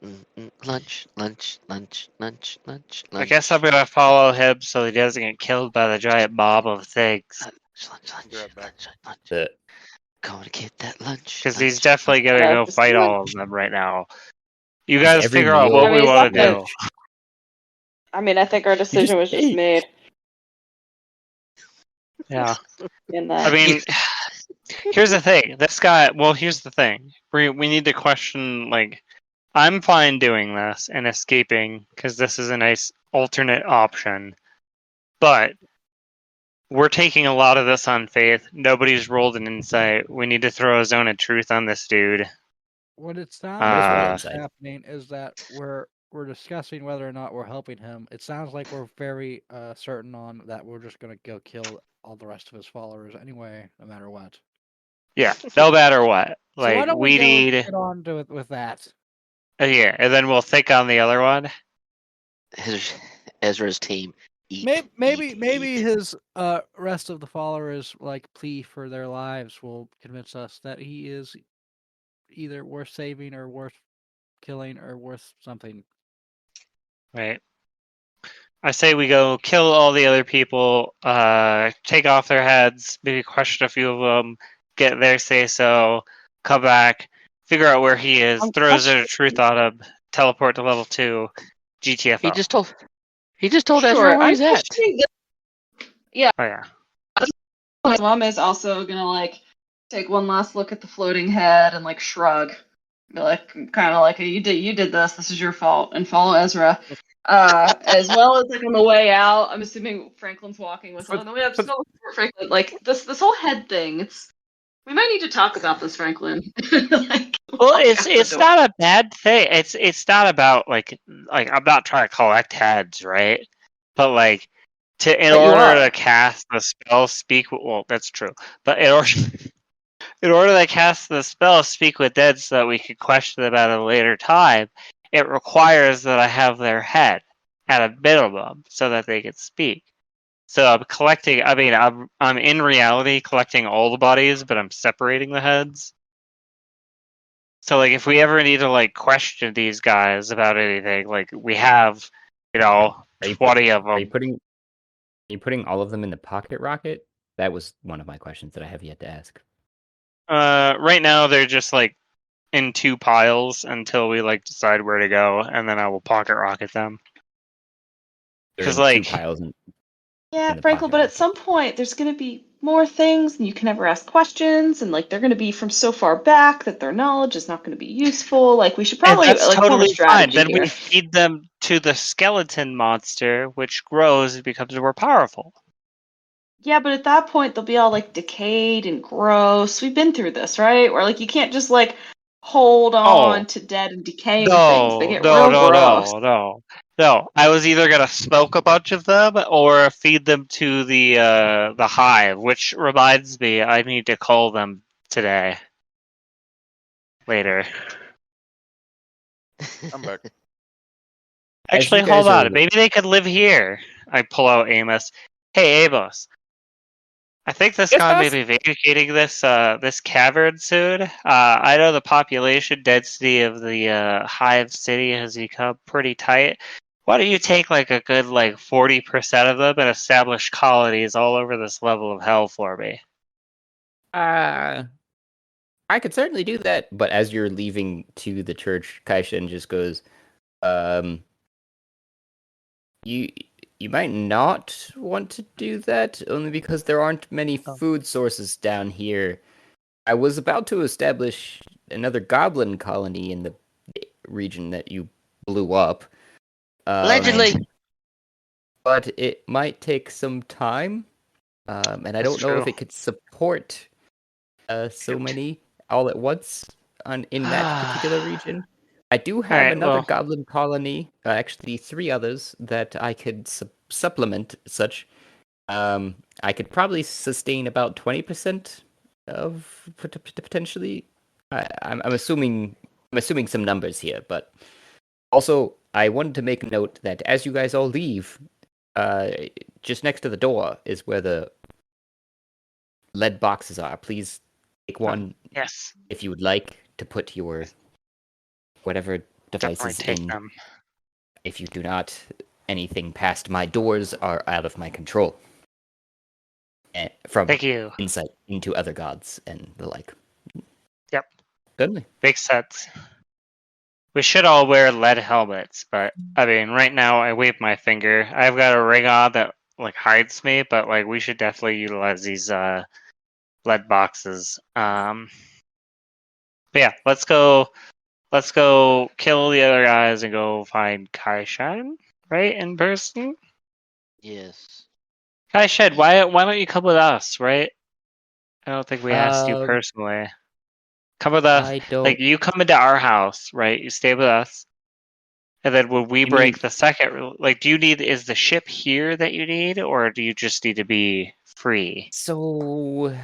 Lunch, lunch, lunch, lunch, lunch, I lunch. guess I'm gonna follow him so he doesn't get killed by the giant mob of things. Lunch, Be right back. lunch. The Going to get that lunch. Because he's lunch, definitely lunch. gonna Yeah, go just fight lunch. all of them right now. You Is guys every figure out meal what I we mean, want to do. lunch? I mean, I think our decision was just ate. made Yeah. in I that. mean, here's the thing. This guy. Well, here's the thing. We need to question. Like, I'm fine doing this and escaping because this is a nice alternate option. But we're taking a lot of this on faith. Nobody's rolled an insight. We need to throw a zone of truth on this dude. What it sounds What is like roll Uh, is insight? happening is that we're discussing whether or not we're helping him. It sounds like we're very certain on that we're just gonna go kill all the rest of his followers anyway, no matter what. yeah, no matter what. So why Like, don't we we go need. get on to it with that? Yeah, and then we'll think on the other one. Ezra's team. Eat, Maybe eat. his rest of the followers like plea for their lives will convince us that he is either worth saving or worth killing or worth something. Right. I say we go kill all the other people, take off their heads, maybe question a few of them, get their say so, come back, figure out where he is, throw Zone of Truth on him, teleport to level 2, He GTFO. just told. He just told Ezra Sure, where I'm he's at. questioning Oh, yeah. my mom is also gonna like take one last look at the floating head and like shrug, be like kind of like you did this is your fault, and follow Ezra. As well as like on the way out, I'm assuming Franklin's walking with. For- Oh no, wait, I'm just for- going for Franklin. Like this whole head thing. We might need to talk about this, Franklin. Like, Well, walk out the it's door. not a bad thing. It's not about like I'm not trying to collect heads, right? But like in But you order are. to cast the spell, speak. Well, that's true. But in order in order to cast the spell Speak with Dead so that we could question them at a later time, it requires that I have their head at a minimum so that they can speak. So I'm collecting. I mean, I'm in reality collecting all the bodies, but I'm separating the heads. So like, if we ever need to like question these guys about anything, like we have, Are you 20 of Are you them. putting all of them in the pocket rocket? That was one of my questions that I have yet to ask. Right now they're just like in 2 piles until we like decide where to go, and then I will pocket rocket them. They're 'Cause, in 2 like- piles in Yeah, the Franklin, pocket but at rocket. some point there's going to be more things and you can never ask questions and like they're going to be from so far back that their knowledge is not going to be useful. Like we should And probably that's like form a totally fine. strategy Then here. we feed them to the skeleton monster, which grows and becomes more powerful. Yeah, but at that point they'll be all like decayed and gross. We've been through this, right? Where like you can't just like hold on Oh, to dead and decaying things. They no, get no, real no, gross. no, no, no. I was either gonna smoke a bunch of them or feed them to the hive. Which reminds me, I need to call them today. Later. I'm back. As Actually, you hold guys are on. Maybe they could live here. I pull out Amos. Hey, Amos. I think this Yes, guy may boss? be vacating this cavern soon. I know the population density of the hive city has become pretty tight. Why don't you take like a good like 40% of them and establish colonies all over this level of hell for me? I could certainly do that, but as you're leaving to the church, Kaishen just goes, you you might not want to do that, only because there aren't many Oh. food sources down here. I was about to establish another goblin colony in the region that you blew up. Allegedly. but it might take some time. And I That's don't know if true. it could support so Shoot. many all at once in that particular region. I do have Alright, another well, goblin colony, actually three others that I could supplement such. I could probably sustain about 20% of potentially. I'm assuming some numbers here, but also I wanted to make a note that as you guys all leave, uh, just next to the door is where the lead boxes are. Please take one yes, if you would like to put your whatever definitely devices take in. them. If you do not, anything past my doors are out of my control. From Thank you. insight into other gods and the like. Yep, Certainly. makes sense. We should all wear lead helmets, but I mean, right now I wave my finger. I've got a ring on that like hides me, but like we should definitely utilize these lead boxes. But yeah, let's go. Let's go kill the other guys and go find Kai Shen, right, in person. Yes. Kai Shen, why don't you come with us, right? I don't think we asked you Uh, personally. Come with us. I Like don't. you come into our house, right? You stay with us. And then when we You mean break the second, like, do you need, is the ship here that you need, or do you just need to be free? so?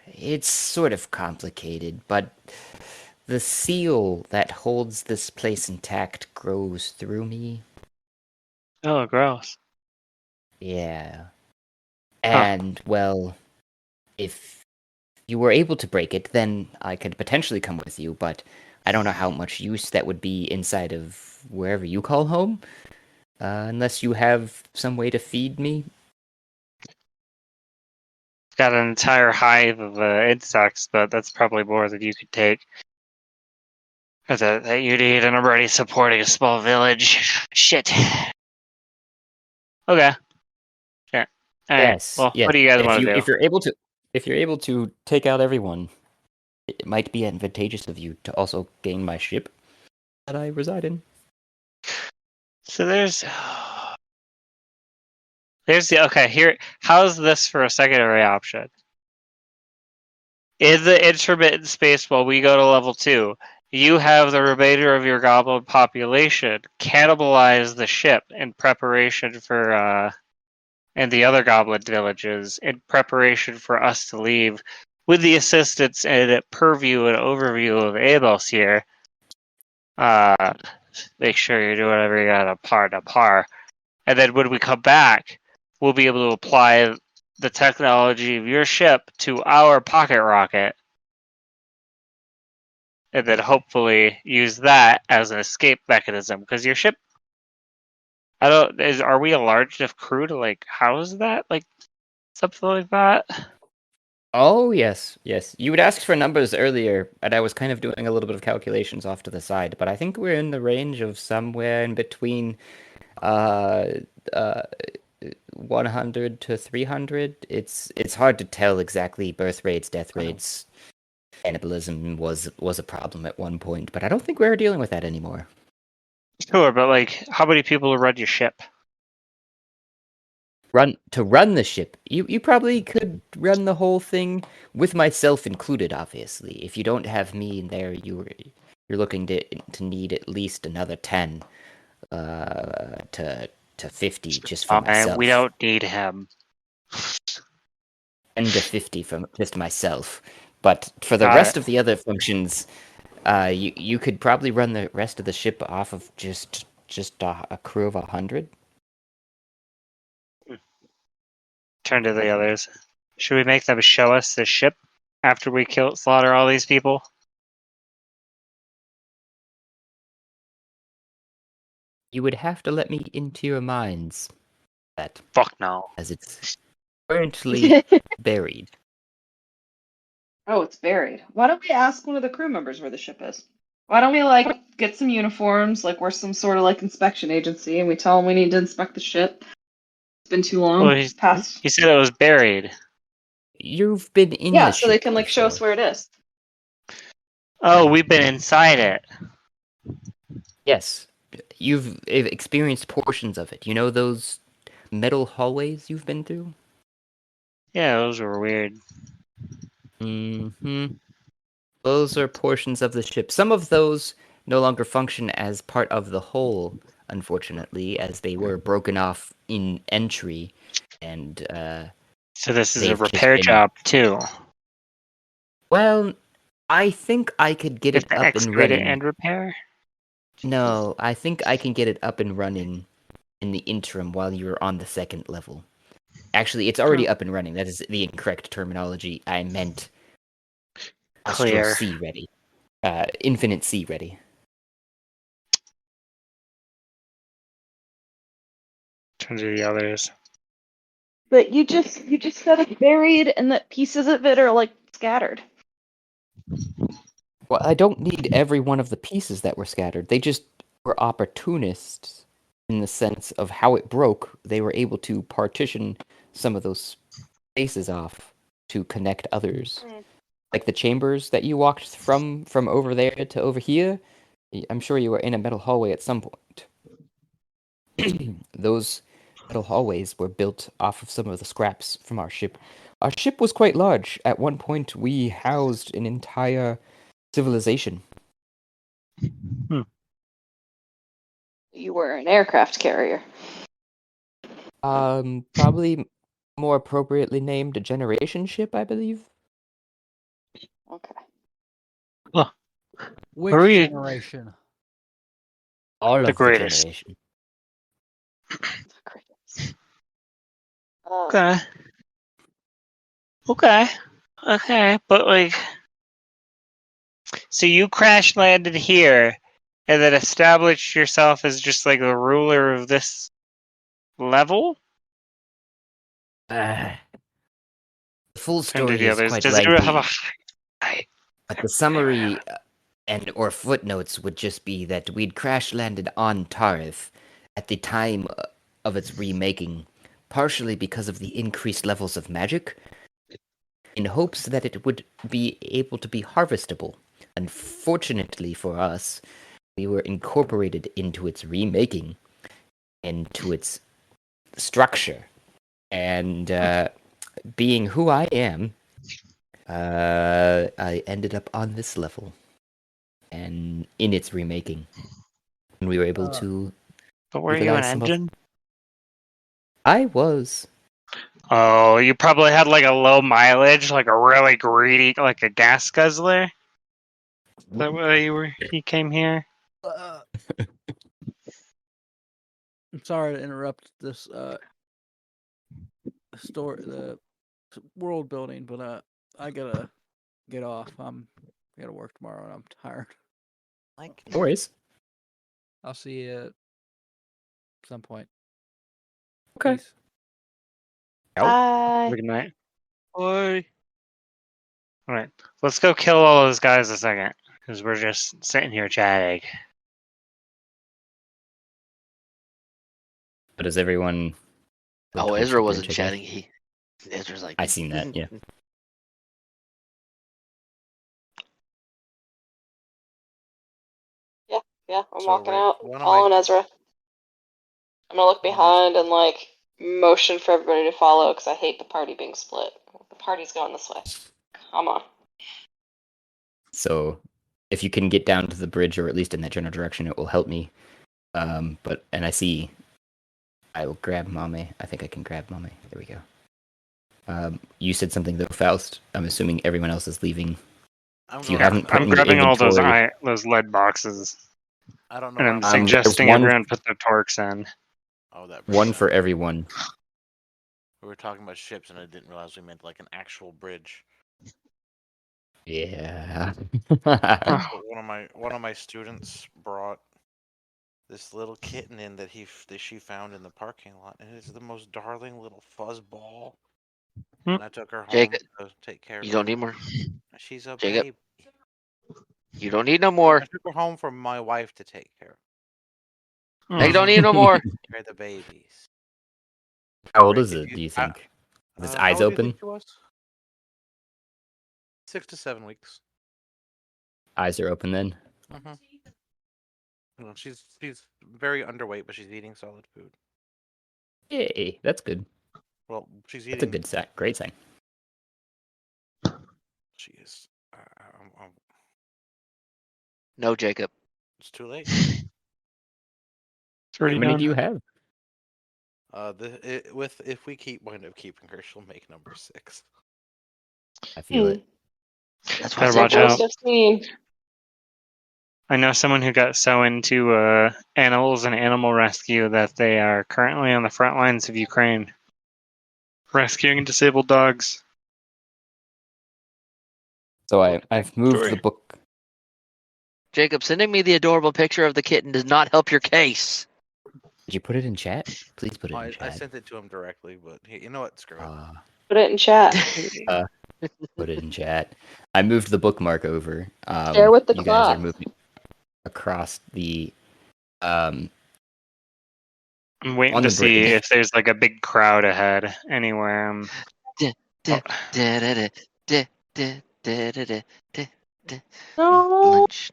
It's sort of complicated, but the seal that holds this place intact grows through me. Oh, gross. Yeah. Huh. And, well, if you were able to break it, then I could potentially come with you, but I don't know how much use that would be inside of wherever you call home, unless you have some way to feed me. Got an entire hive of insects, but that's probably more than you could take. Or that you need, and I'm already supporting a small village. Shit. Okay. Sure. Alright. Yes, Well, yes. what do you guys If want you to do? if you're able to take out everyone, it might be advantageous of you to also gain my ship that I reside in. So there's the okay, here, how's this for a secondary option? In the intermittent space while we go to level 2, you have the remainder of your goblin population cannibalize the ship in preparation for and the other goblin villages in preparation for us to leave with the assistance and purview and overview of Amos here. Make sure you're doing whatever you got to par. And then when we come back, we'll be able to apply the technology of your ship to our pocket rocket, and then hopefully use that as an escape mechanism. Because your ship, are we a large enough crew to like house that, like something like that? Oh, yes, yes. You would ask for numbers earlier, and I was kind of doing a little bit of calculations off to the side, but I think we're in the range of somewhere in between uh, uh, 100 to 300. It's hard to tell exactly birth rates, death rates. Cannibalism was a problem at one point, but I don't think we're dealing with that anymore. Sure, but like, how many people run your ship? Run the ship. You probably could run the whole thing with myself included, obviously. If you don't have me in there, you're looking to need at least another 10 to 50 just for Oh man, we myself. don't need him. 10 to 50 from just myself. But for the Got rest it. of the other functions, you could probably run the rest of the ship off of just a crew of 100. Turn to the others. Should we make them show us the ship after we slaughter all these people? You would have to let me into your minds that Fuck no. as it's currently buried. Oh, it's buried. Why don't we ask one of the crew members where the ship is? Why don't we like get some uniforms, like we're some sort of like inspection agency, and we tell them we need to inspect the ship. It's been too Well, long. he, Past. he said it was buried. You've been in Yeah, the so they ship can like show us before. where it is. Oh, we've been inside it. Yes, you've experienced portions of it. You know those metal hallways you've been through? Yeah, those were weird. Hmm. Those are portions of the ship. Some of those no longer function as part of the whole, unfortunately, as they were broken off in entry, and So this is a they've just repair been. job too. Well, I think I could get You have it to up and excavate it running. and repair. No, I think I can get it up and running in the interim while you're on the second level. Actually, it's already up and running. That is the incorrect terminology. I meant Astral Clear. C ready. Infinite C ready. Turn to the others. But you just said it's buried and that pieces of it are like scattered. Well, I don't need every one of the pieces that were scattered. They just were opportunists in the sense of how it broke. They were able to partition some of those spaces off to connect others. Like the chambers that you walked from over there to over here. I'm sure you were in a metal hallway at some point. Those metal hallways were built off of some of the scraps from our ship. Our ship was quite large. At one point, we housed an entire civilization. You were an aircraft carrier. Probably more appropriately named a generation ship, I believe. Okay. Which Are you- generation? All The of the greatest. generation. Okay. Okay. Okay. But like, so you crash landed here, and then established yourself as just like the ruler of this level. The full Turn to story the is others. quite Does anyone have a lengthy, fight? but the summary and or footnotes would just be that we'd crash landed on Tarth at the time of its remaking, partially because of the increased levels of magic, in hopes that it would be able to be harvestable. Unfortunately for us, we were incorporated into its remaking, into its structure, and being who I am, I ended up on this level, and in its remaking, and we were able to But were you an utilize some of. engine? I was. Oh, you probably had like a low mileage, like a really greedy, like a gas guzzler. Is that why you came here? I'm sorry to interrupt this story, the world building, but I gotta get off. I gotta work tomorrow, and I'm tired. No worries. I'll see you at some point. Okay. Peace. Out. Bye. Good night. Bye. All right, let's go kill all those guys a second, because we're just sitting here chatting. But does everyone? go Oh, towards Ezra the wasn't bridge, I guess? chatting. Ezra's like, I seen that. Yeah. Yeah, I'm So, walking wait, out, one of following my- Ezra. I'm gonna look One of my- behind and like motion for everybody to follow because I hate the party being split. The party's going this way. Come on. So, if you can get down to the bridge, or at least in that general direction, it will help me. And I see. I will grab Mame. I think I can grab Mame. There we go. You said something though, Faust. I'm assuming everyone else is leaving. If you haven't put I'm in your grabbing all inventory, those lead boxes, I don't know. and where I'm I'm going. there's suggesting one everyone put their torques in. Oh, that one bridge. for everyone. We were talking about ships, and I didn't realize we meant like an actual bridge. Yeah. Oh, But one of my students brought this little kitten in that she found in the parking lot, and it's the most darling little fuzz ball. Hmm. And I took her home Jacob, to take care of you her. don't need more. She's a Jacob. baby. You don't need no I more. took her home for my wife to take care of. Meg don't need no more. They're the babies. How old Right, is if it? you- Do you I- think? With his How eyes old do you open? think she was? 6 to 7 weeks. Eyes are open then. She's very underweight, but she's eating solid food. Yay, that's good. Well, she's That's a eating. good sign. Great sign. She is. No, Jacob. It's too late. It's already How many done. do you have? If we wind up keeping her, she'll make number 6. I feel it. That's why I Better said watch So no. out. 15. I know someone who got so into animals and animal rescue that they are currently on the front lines of Ukraine, rescuing disabled dogs. So I've moved Story. the book. Jacob, sending me the adorable picture of the kitten does not help your case. Did you put it in chat? Please put it in I chat. sent it to him directly, but you know what? Screw it. Put it in chat. Put it in chat. I moved the bookmark over. Share with the you guys are class. moving across the um I'm waiting on to the see bridge. if there's like a big crowd ahead anywhere. No. Lunch.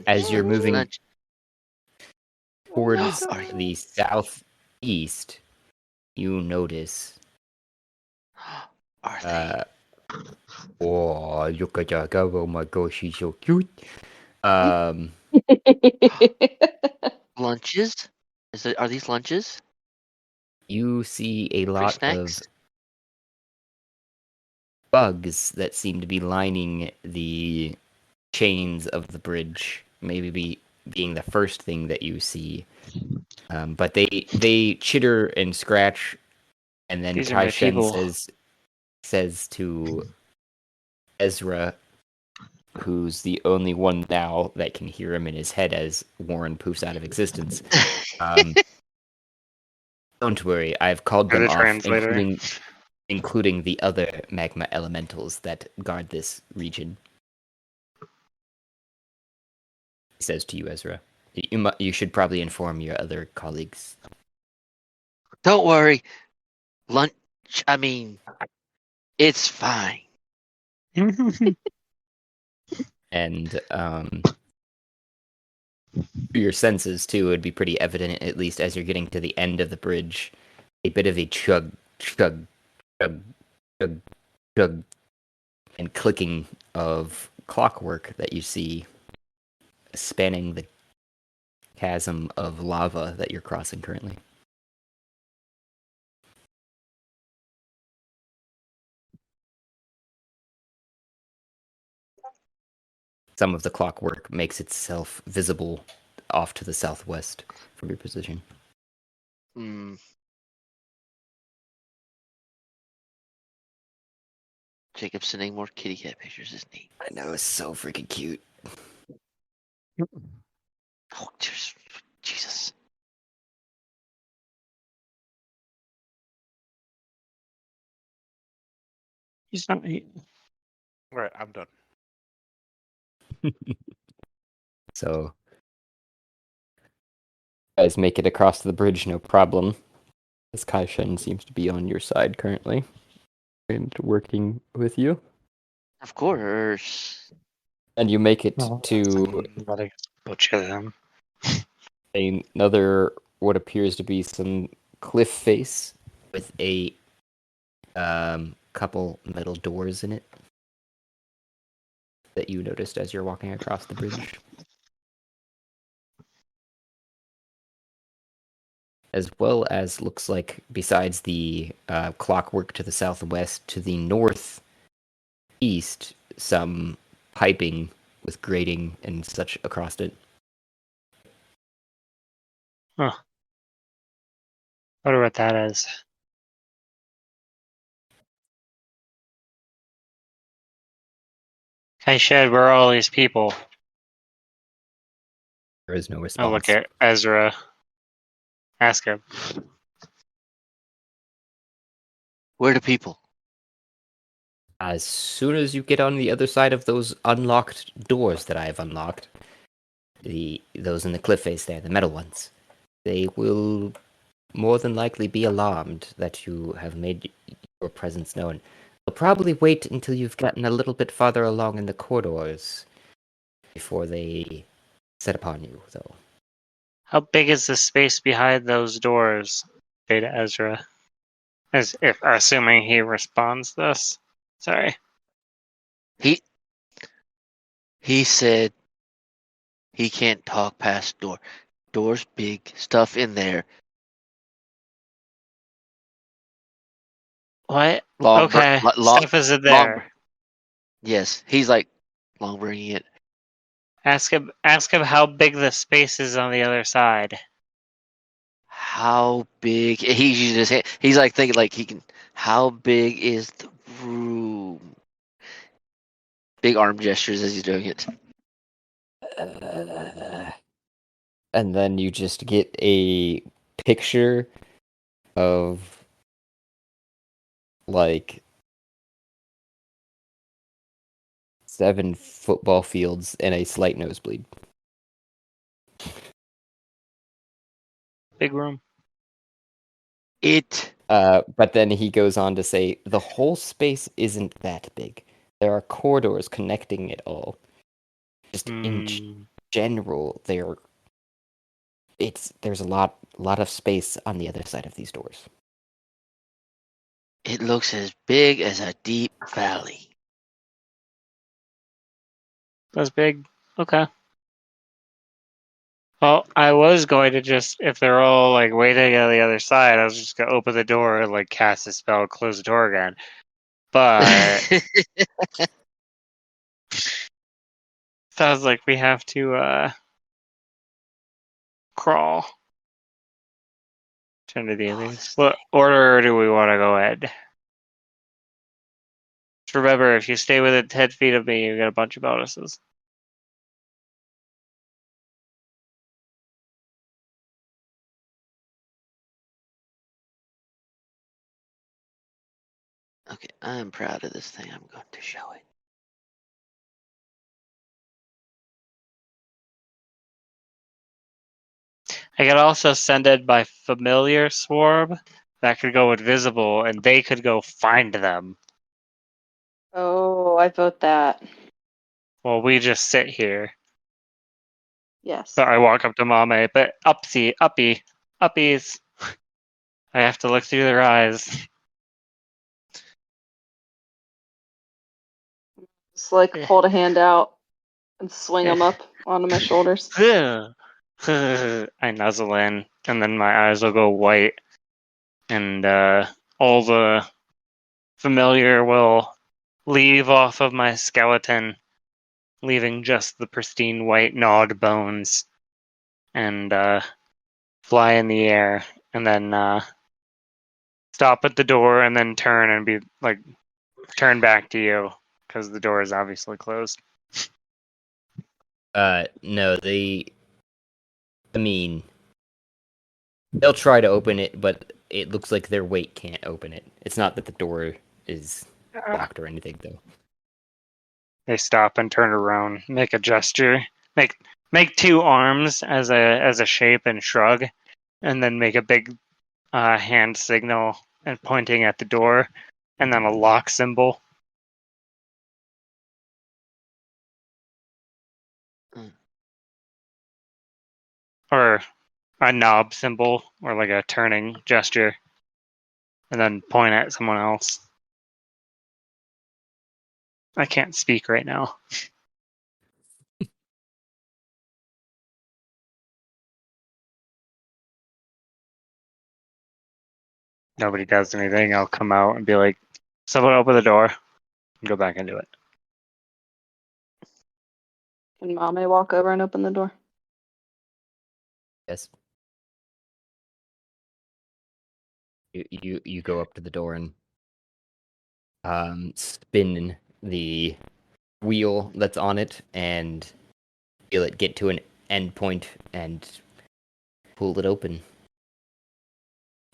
As you're moving Lunch. towards Are you- the southeast, you notice Are they? oh look at that girl, oh my gosh, she's so cute. Um Lunches? Are these lunches? you see a Free lot snacks? of bugs that seem to be lining the chains of the bridge, maybe being the first thing that you see. But they chitter and scratch, and then These are Kai my Shen people. says to Ezra, who's the only one now that can hear him in his head as Warren poofs out of existence. Don't worry, I've called Or them the off, translator. including the other magma elementals that guard this region. He says to you, Ezra. You should probably inform your other colleagues. Don't worry. Lunch. I mean, it's fine. And your senses too would be pretty evident, at least as you're getting to the end of the bridge. A bit of a chug, chug, chug, chug, chug, and clicking of clockwork that you see spanning the chasm of lava that you're crossing currently. Some of the clockwork makes itself visible off to the southwest from your position. Hmm. Jacob sending more kitty cat pictures is neat. I know, it's so freaking cute. Oh, Jesus. He's not. Right, I'm done. So, you guys make it across the bridge, no problem. As Kai Shen seems to be on your side currently and working with you. Of course. And you make it Oh, to somebody butcher them. another, what appears to be some cliff face with a couple metal doors in it that you noticed as you're walking across the bridge. As well as looks like, besides the clockwork to the southwest, to the northeast, some piping with grating and such across it. Huh. Wonder what that is. Hey, Shed, where are all these people? There is no Oh, response. look at Ezra. Ask him. Where do people? As soon as you get on the other side of those unlocked doors that I have unlocked, those in the cliff face there, the metal ones, they will more than likely be alarmed that you have made your presence known. They'll probably wait until you've gotten a little bit farther along in the corridors before they set upon you, though. How big is the space behind those doors? Say to Ezra. As if assuming he responds this. Sorry. He said he can't talk past door. Door's big, stuff in there. What? Long, Okay. long, Stuff is in long. there. Yes, he's like long bringing it. Ask him how big the space is on the other side. How big? He's like thinking like he can. How big is the room? Big arm gestures as he's doing it. And then you just get a picture of like 7 football fields and a slight nosebleed. Big room. But then he goes on to say the whole space isn't that big. There are corridors connecting it all. Just in general, there's a lot of space on the other side of these doors. It looks as big as a deep valley. That's big. Okay. Well, I was going to just, if they're all like waiting on the other side, I was just gonna open the door and like cast a spell, close the door again. But sounds like we have to crawl. Turn to the others. What order do we want to go in? Just remember, if you stay within 10 feet of me, you get a bunch of bonuses. Okay, I'm proud of this thing. I'm going to show it. I could also send it by familiar swarm. That could go invisible, and they could go find them. Oh, I vote that. While we just sit here. Yes. So I walk up to Mame, but uppies. I have to look through their eyes. Just like hold a hand out and swing them up onto my shoulders. I nuzzle in, and then my eyes will go white, and all the familiar will leave off of my skeleton, leaving just the pristine white gnawed bones, and fly in the air, and then stop at the door, and then turn and be like, turn back to you, because the door is obviously closed. No, I mean, they'll try to open it, but it looks like their weight can't open it. It's not that the door is locked or anything, though. They stop and turn around, make a gesture, make 2 arms as a shape and shrug, and then make a big hand signal and pointing at the door, and then a lock symbol. Or a knob symbol, or like a turning gesture, and then point at someone else. I can't speak right now. Nobody does anything. I'll come out and be like, someone open the door, and go back into it. Can Mame walk over and open the door? Yes. You go up to the door and spin the wheel that's on it and feel it get to an end point and pull it open.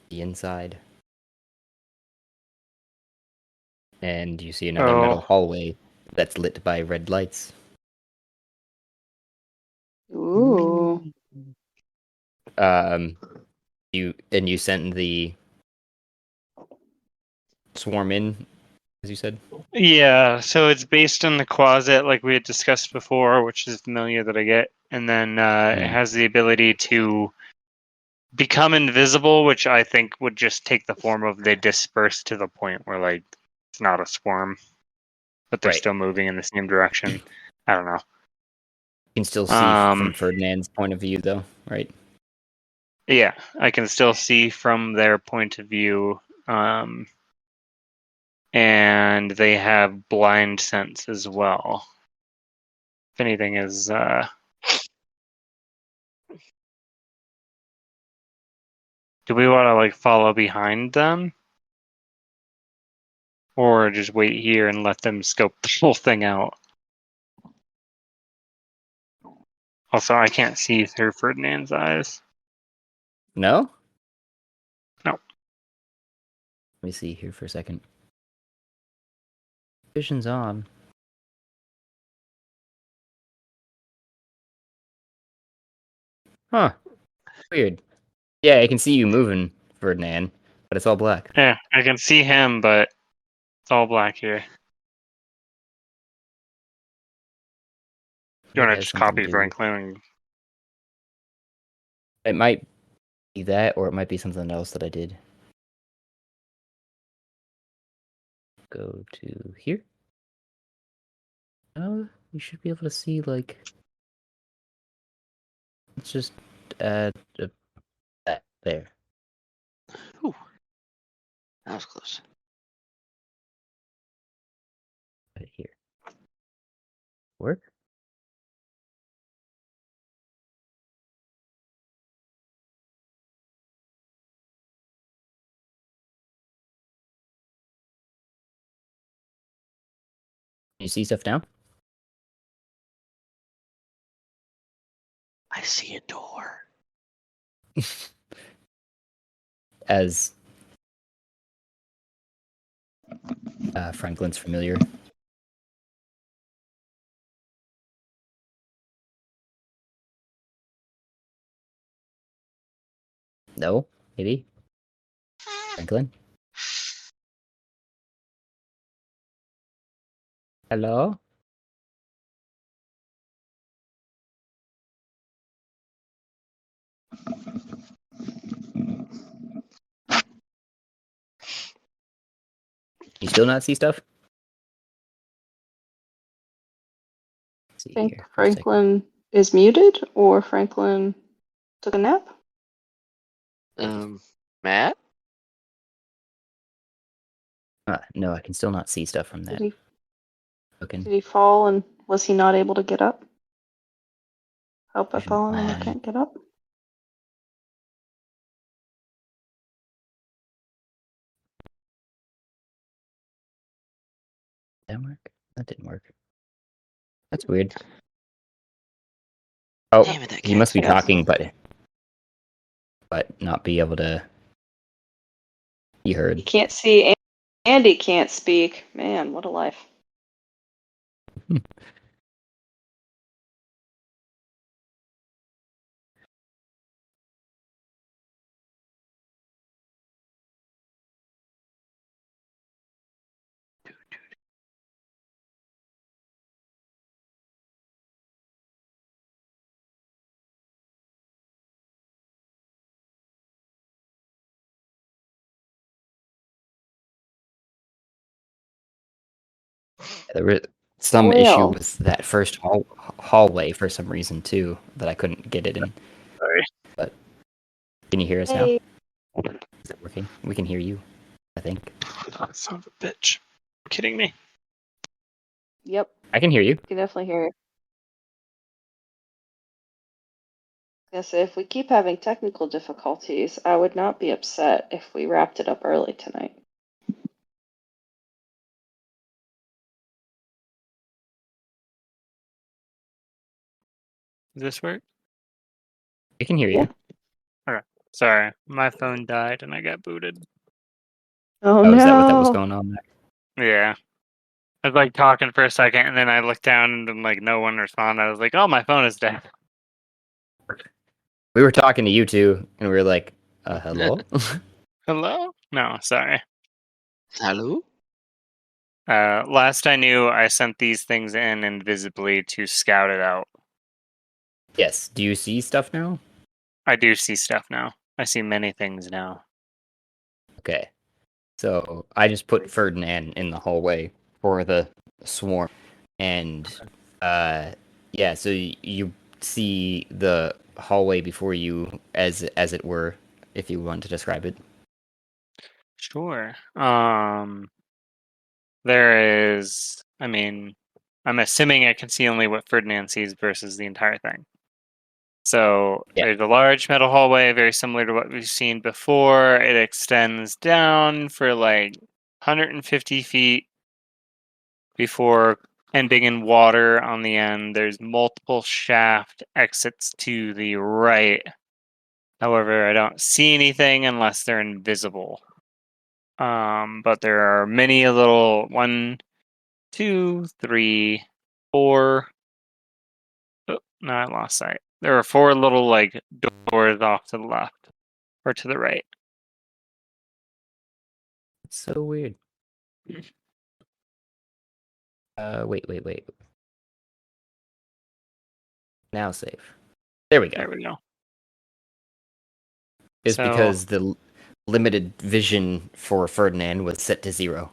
The inside. And you see another metal hallway that's lit by red lights. Ooh. You send the swarm in as you said. Yeah, so it's based on the closet, like we had discussed before, which is familiar that I get, and then it has the ability to become invisible, which I think would just take the form of they disperse to the point where like it's not a swarm, but they're Right. still moving in the same direction. I don't know. You can still see from Ferdinand's point of view, though, right? Yeah, I can still see from their point of view. And they have blind sense as well. If anything is do we want to like follow behind them? Or just wait here and let them scope the whole thing out? Also, I can't see through Ferdinand's eyes. No? No. Let me see here for a second. Vision's on. Huh. Weird. Yeah, I can see you moving, Ferdinand, but it's all black. Yeah, I can see him, but it's all black here. You Maybe want it to has just something to copy do. Franklin? It might be that, or it might be something else that I did. Go to here. Oh, you should be able to see, like... Let's just add that there. Ooh, that was close. Right here. Work? You see stuff now? I see a door. As Franklin's familiar. No? Maybe? Franklin? Hello? You still not see stuff? Let's see I think here for a second. Franklin is muted or Franklin took a nap. Matt? No, I can still not see stuff from that. Did Token. he fall and was he not able to get up? Help at Vision falling and on. he can't get up? Did that work? That didn't work. That's weird. Oh, Damn it, that he must be cat. talking, but not be able to be He heard. can't see and he can't speak. Man, what a life. There was some issue Well, with that first hallway for some reason too that I couldn't get it in. Sorry. But can you hear us now? hey, Is it working? We can hear you, I think. Oh, son of a bitch. Kidding me? yep, I can hear you. I can definitely hear you. Yes, if we keep having technical difficulties, I would not be upset if we wrapped it up early tonight. Does this work? We can hear Yeah. you. Okay. Sorry, my phone died and I got booted. Oh, Oh, no. is that what that was going on there? Yeah. I was like talking for a second and then I looked down and then, like no one responded. I was like, oh, my phone is dead. We were talking to you two, and we were like, hello? Hello? No, sorry. Hello? Last I knew, I sent these things in invisibly to scout it out. Yes. Do you see stuff now? I do see stuff now. I see many things now. Okay. So I just put Ferdinand in the hallway for the swarm, and yeah. So you see the hallway before you, as it were, if you want to describe it. Sure. There is. I mean, I'm assuming I can see only what Ferdinand sees versus the entire thing. So Yeah. there's a large metal hallway, very similar to what we've seen before. It extends down for like 150 feet before ending in water on the end. There's multiple shaft exits to the right. However, I don't see anything unless they're invisible. But there are many little 1, 2, 3, 4. Oh, no, I lost sight. There are 4 little like doors off to the left or to the right. It's so weird. Wait. Now save. There we go. There we go. It's So, because the limited vision for Ferdinand was set to 0.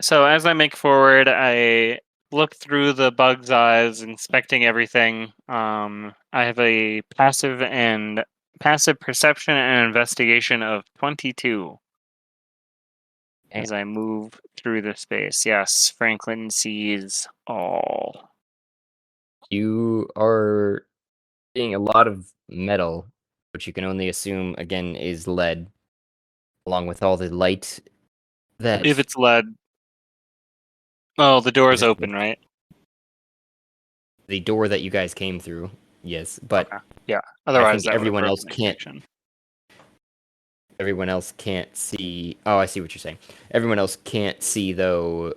So as I make forward, I look through the bug's eyes, inspecting everything. I have a passive perception and investigation of 22 as I move through the space. Yes, Franklin sees all. You are seeing a lot of metal, which you can only assume again is lead, along with all the light that If it's lead, oh, the door is is open, right? the door that you guys came through. Yes, but Okay. Yeah. Otherwise, think that would have everyone else broken the can't- connection. everyone else can't see. Oh, I see what you're saying. Everyone else can't see though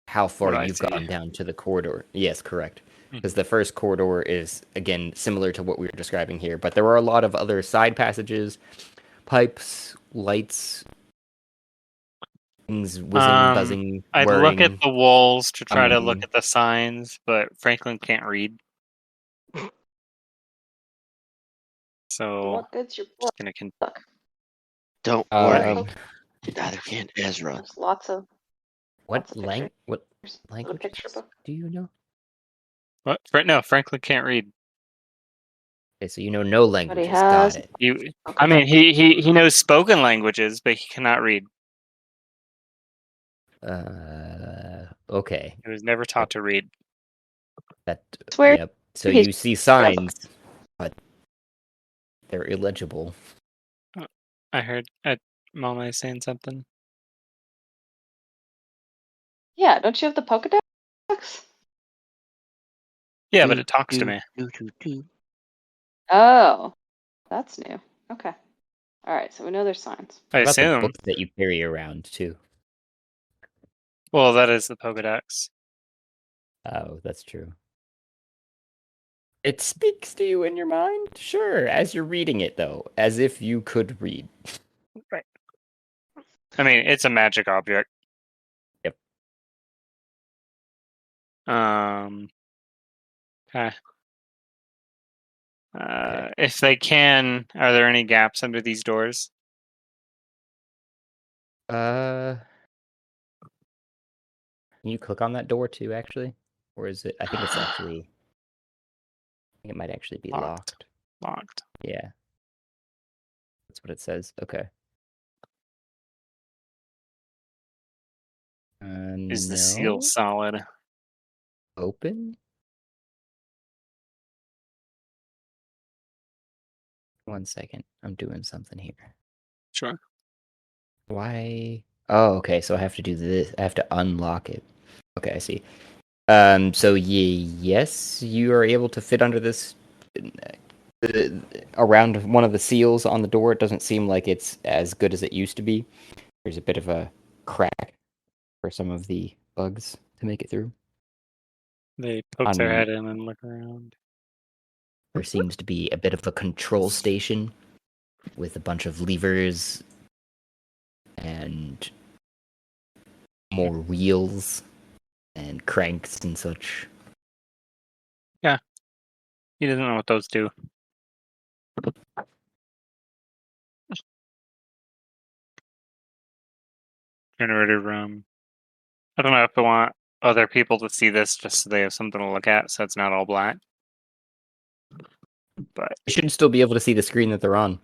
how far What I you've see. gone down to the corridor. Yes, correct. Mhm. Because the first corridor is again similar to what we were describing here, but there are a lot of other side passages, pipes, lights, things whizzing, buzzing, I'd look at whirring. the walls to try to look humming. at the signs, but Franklin can't read. So What good's your book? gonna Don't Um, worry. Neither can Ezra. There's lots of what pictures. what There's a languages picture book. do you know? what? No, Franklin can't read. Okay, so you know no languages. has- Got it. I mean, he knows spoken languages, but he cannot read. Okay. He was never taught to read. That. Swear Yep. So he's- you see signs, but they're illegible. I heard Mama is saying something. Yeah, don't you have the Pokedex? Yeah, but it talks to me. Oh, that's new. Okay. All right, so we know there's signs. I What about the assume. book that you carry around too? Well, that is the Pokedex. Oh, that's true. It speaks to you in your mind, sure, as you're reading it though, as if you could read. Right. I mean, it's a magic object. Yep. Okay. If they can, are there any gaps under these doors? Can you click on that door too, actually? Or is it? I think it's actually. I think it might actually be locked. Locked. Yeah. That's what it says. Okay. Is the seal No. solid? Open? One second. I'm doing something here. Sure. Why? Oh, okay. So I have to do this. I have to unlock it. Okay, I see. So yes, you are able to fit under this around one of the seals on the door. It doesn't seem like it's as good as it used to be. There's a bit of a crack for some of the bugs to make it through. They poke their On- head in and look around. There seems to be a bit of a control station with a bunch of levers and more wheels and cranks and such. He doesn't know what those do. Generator room. I don't know if I want other people to see this just so they have something to look at, so it's not all black. But I should still be able to see the screen that they're on.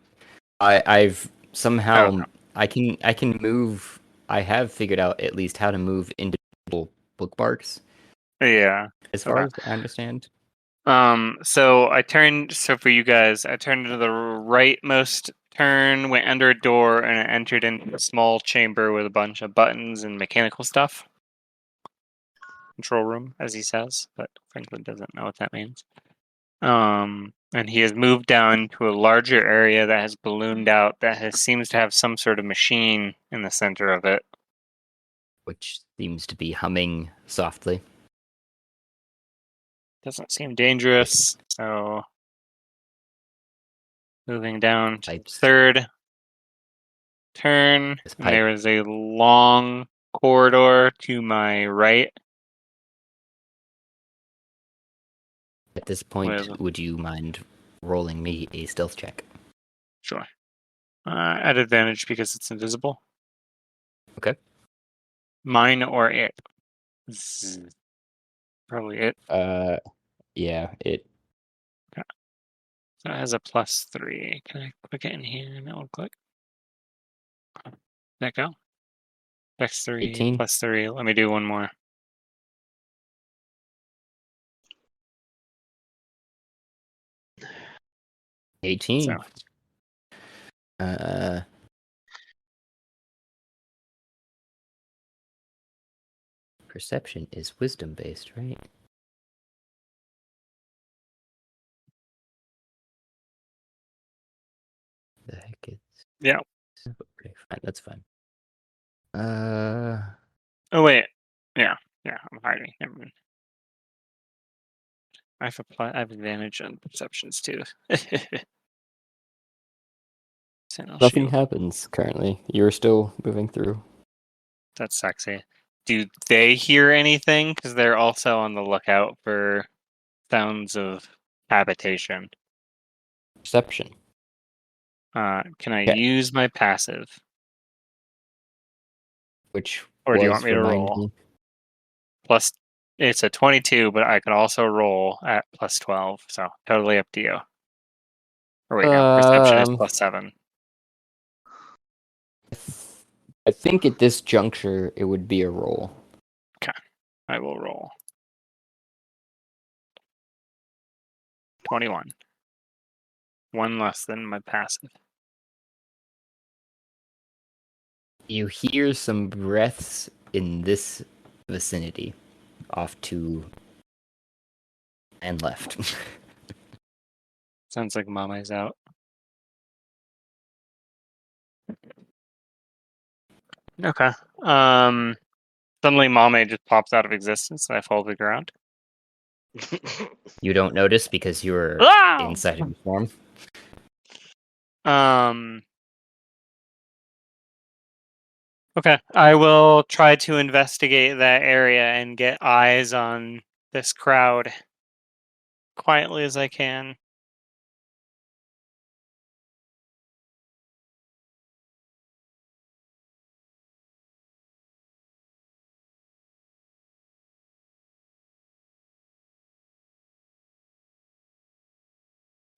I've somehow Okay. I can move. I have figured out at least how to move individual bookmarks, yeah. as far Okay. as I understand. So I turned. So for you guys, I turned to the rightmost turn, went under a door, and I entered into a small chamber with a bunch of buttons and mechanical stuff. Control room, as he says, but Franklin doesn't know what that means. And he has moved down to a larger area that has ballooned out that seems to have some sort of machine in the center of it. Which seems to be humming softly. Doesn't seem dangerous, so moving down to the Pipes. third turn, This and there pipe. is a long corridor to my right. At this point, With would you mind rolling me a stealth check? sure, at advantage because it's invisible. Okay. Mine or it. Probably it. Yeah, it. So it has a +3. Can I click it in here and it will click? That go? X3 18? +3. Let me do one more. So 18. Perception is wisdom based, right? The heck is. yeah. Okay, fine. That's fine. Oh wait. Yeah. I'm hiding. Never mind. I have advantage on perceptions too. Sentinel Nothing shield. happens currently. You're still moving through. That's sexy. Do they hear anything? Because they're also on the lookout for sounds of habitation. Perception. Can I Okay. use my passive? Which Or do you was, want me to remind roll? me. Plus, it's a 22, but I could also roll at +12, so totally up to you. Or wait, no, perception is +7. I think at this juncture it would be a roll. Okay, I will roll. 21. One less than my passive. You hear some breaths in this vicinity, off to and left. Sounds like Mama's out. Okay. Suddenly Mame just pops out of existence and I fall to the ground. You don't notice because you're Ah! inside of the form. Okay, I will try to investigate that area and get eyes on this crowd quietly as I can.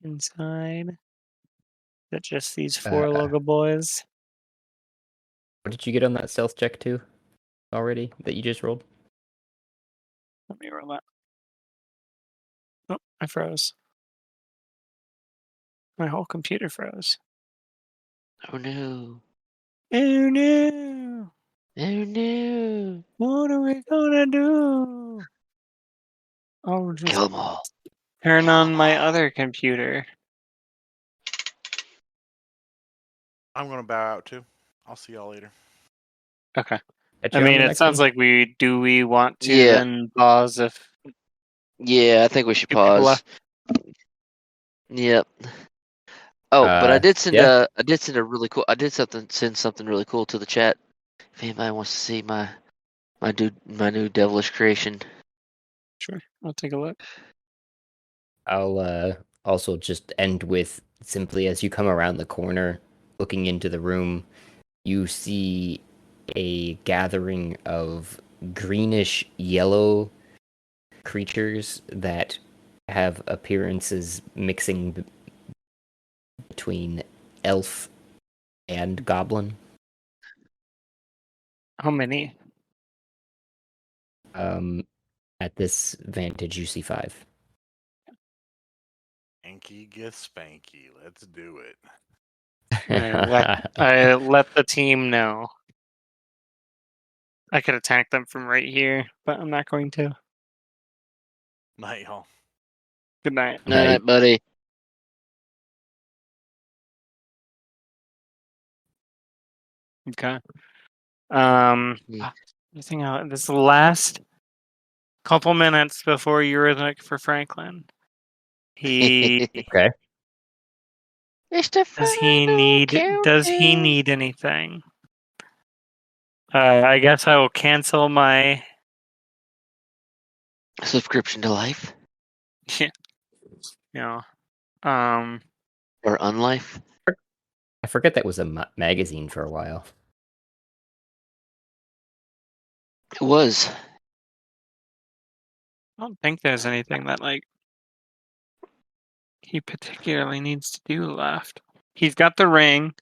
Inside. Is it just these four logo boys? What did you get on that stealth check too? Already that you just rolled? Let me roll that. Oh, I froze. My whole computer froze. Oh no. Oh no! Oh no. What are we gonna do? Oh, just Kill them all. turn Kill on 'em my all. other computer. I'm gonna bow out too. I'll see y'all later. Okay. Catch I you on mean, the it next sounds one. like we want to Yeah. then pause if Yeah, I think we should two people pause. left. Yep. Oh, but I did send Yeah. send something really cool to the chat. If anybody wants to see my My new devilish creation. Sure, I'll take a look. I'll also just end with simply as you come around the corner, looking into the room, you see a gathering of greenish yellow creatures that have appearances mixing between elf and goblin. How many? At this vantage, you see 5. Spanky gets spanky. Let's do it. I let the team know. I could attack them from right here, but I'm not going to. Night, y'all. Good night. Night, buddy. Okay. Hmm. Anything else? This last couple minutes before Eurythmic for Franklin. He Okay. It's the does he need anything? I guess I will cancel my subscription to life you know um or unlife? I forget that was a magazine for a while. It was. I don't think there's anything that like he particularly needs to do left. He's got the ring.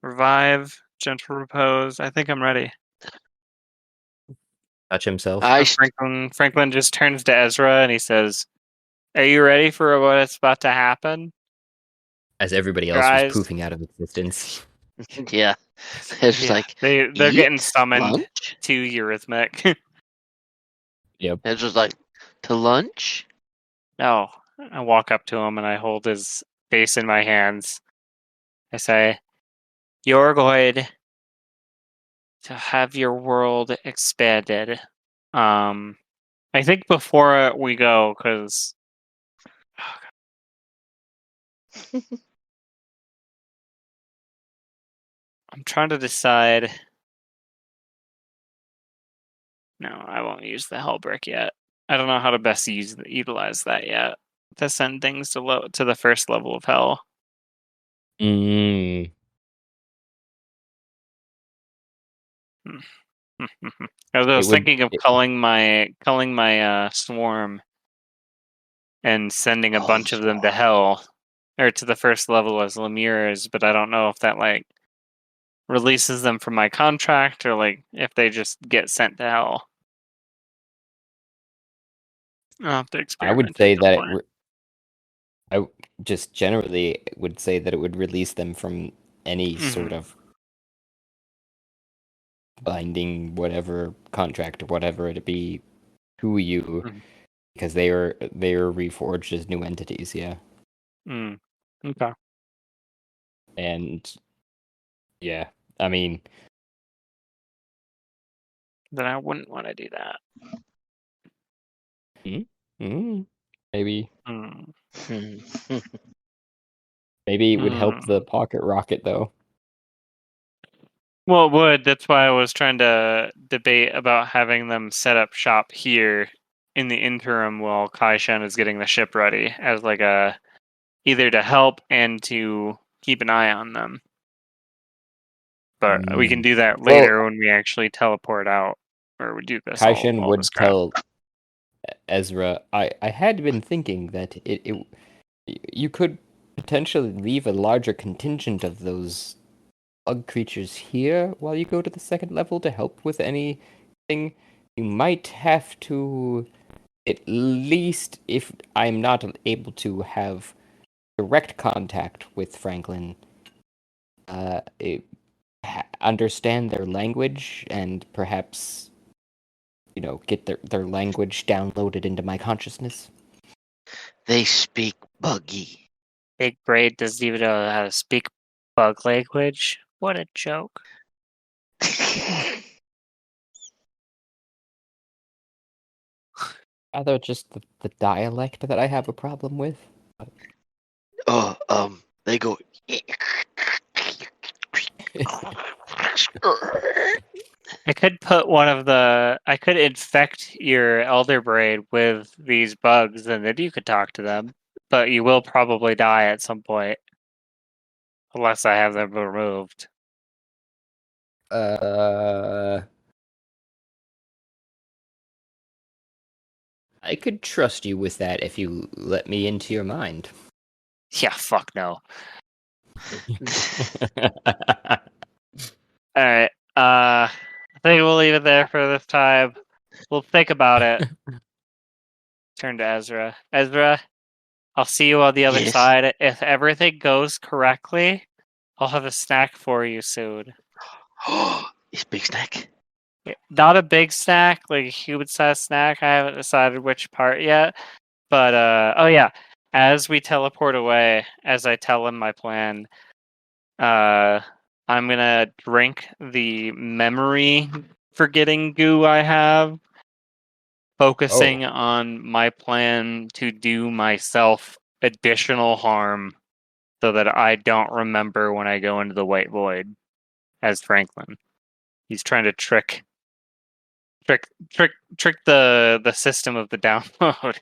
Revive, gentle repose. I think I'm ready. Touch himself. Franklin just turns to Ezra and he says, "Are you ready for what's about to happen?" As everybody Your else was eyes. poofing out of existence. Yeah. It's just Yeah, like they're getting eat? summoned Lunch? to Eurythmic. Yep. It's just like to lunch? No, I walk up to him and I hold his face in my hands. I say, "You're going to have your world expanded." I think before we go, because I'm trying to decide. No, I won't use the hell brick yet. I don't know how to best utilize that yet to send things to the first level of hell. Mm. I was would- thinking of it- culling my swarm and sending a bunch of them to hell or to the first level as Lemire's, but I don't know if that like releases them from my contract or like if they just get sent to hell. I'll have to I experiment. would at say some that point. I just generally would say that it would release them from any sort of binding whatever contract or whatever it be to you, Mhm. because they are reforged as new entities. Yeah. Okay. And yeah, I mean, Then I wouldn't want to do that. maybe Mm. it would help the pocket rocket though. Well, it would. That's why I was trying to debate about having them set up shop here in the interim while Kai Shen is getting the ship ready as like a either to help and to keep an eye on them. But we can do that later when we actually teleport out, or we do this Kaishen all would this crap. tell Ezra, I had been thinking that you could potentially leave a larger contingent of those bug creatures here while you go to the second level to help with anything. You might have to, at least if I'm not able to have direct contact with Franklin, understand their language and perhaps, get their language downloaded into my consciousness. They speak buggy. Big Braid doesn't even know how to speak bug language. What a joke. Rather just the dialect that I have a problem with. They go. I could put I could infect your elder braid with these bugs, and then you could talk to them. But you will probably die at some point, unless I have them removed. I could trust you with that if you let me into your mind. Yeah, fuck no. All right. I think we'll leave it there for this time. We'll think about it. Turn to Ezra. Ezra, I'll see you on the other Yes. side. If everything goes correctly, I'll have a snack for you soon. It's big snack. Not a big snack, like a human-sized snack. I haven't decided which part yet. But oh yeah, as we teleport away, as I tell him my plan, I'm gonna drink the memory forgetting goo I have, focusing on my plan to do myself additional harm so that I don't remember when I go into the white void as Franklin. He's trying to trick the system of the download.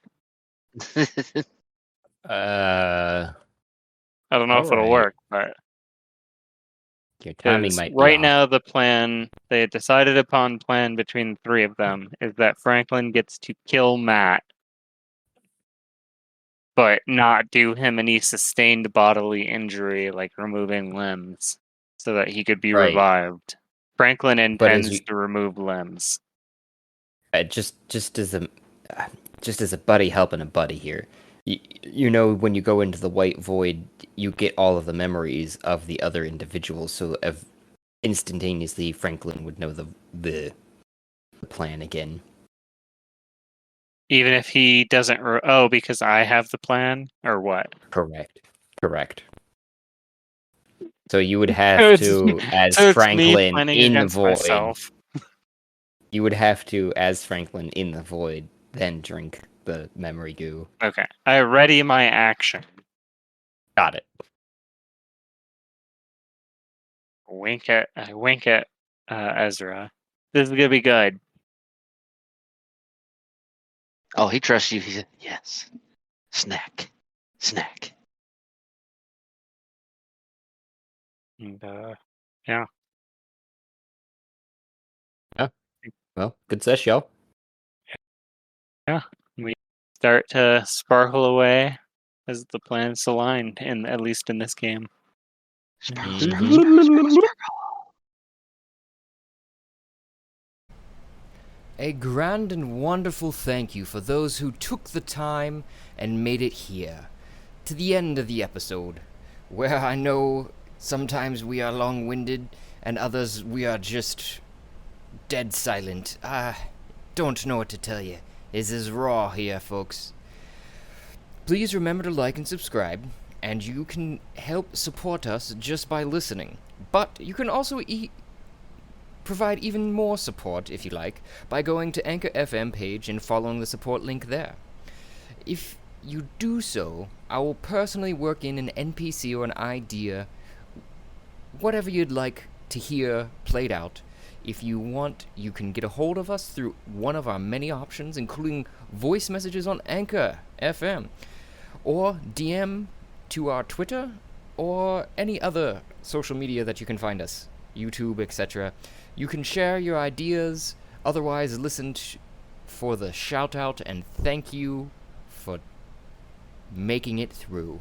Uh, I don't know if it'll Alright. work, but Your timing because might be right off. now the plan they had decided upon plan between the three of them is that Franklin gets to kill Matt, but not do him any sustained bodily injury like removing limbs, so that he could be Right. revived. Franklin But as intends to remove limbs. just as a buddy helping a buddy here. You know, when you go into the white void, you get all of the memories of the other individuals. So, instantaneously, Franklin would know the plan again. Even if he doesn't, because I have the plan, or what? Correct. So you would have to, as so it's Franklin me planning in the against void. myself. You would have to, as Franklin in the void, then drink the memory goo. Okay, I ready my action. Got it. I wink at Ezra. This is gonna be good. Oh, he trusts you. He said, yes. Snack. And yeah. Well, good sesh, y'all. Yeah, we start to sparkle away as the planets align, at least in this game. Sparkle, Mhm. sparkle, sparkle, sparkle, sparkle. A grand and wonderful thank you for those who took the time and made it here, to the end of the episode, where I know sometimes we are long-winded and others we are just dead silent. I don't know what to tell you. This is raw here, folks. Please remember to like and subscribe, and you can help support us just by listening. But you can also provide even more support, if you like, by going to Anchor FM page and following the support link there. If you do so, I will personally work in an NPC or an idea, whatever you'd like to hear played out. If you want, you can get a hold of us through one of our many options, including voice messages on Anchor FM, or DM to our Twitter, or any other social media that you can find us, YouTube, etc. You can share your ideas, otherwise listen for the shout out and thank you for making it through.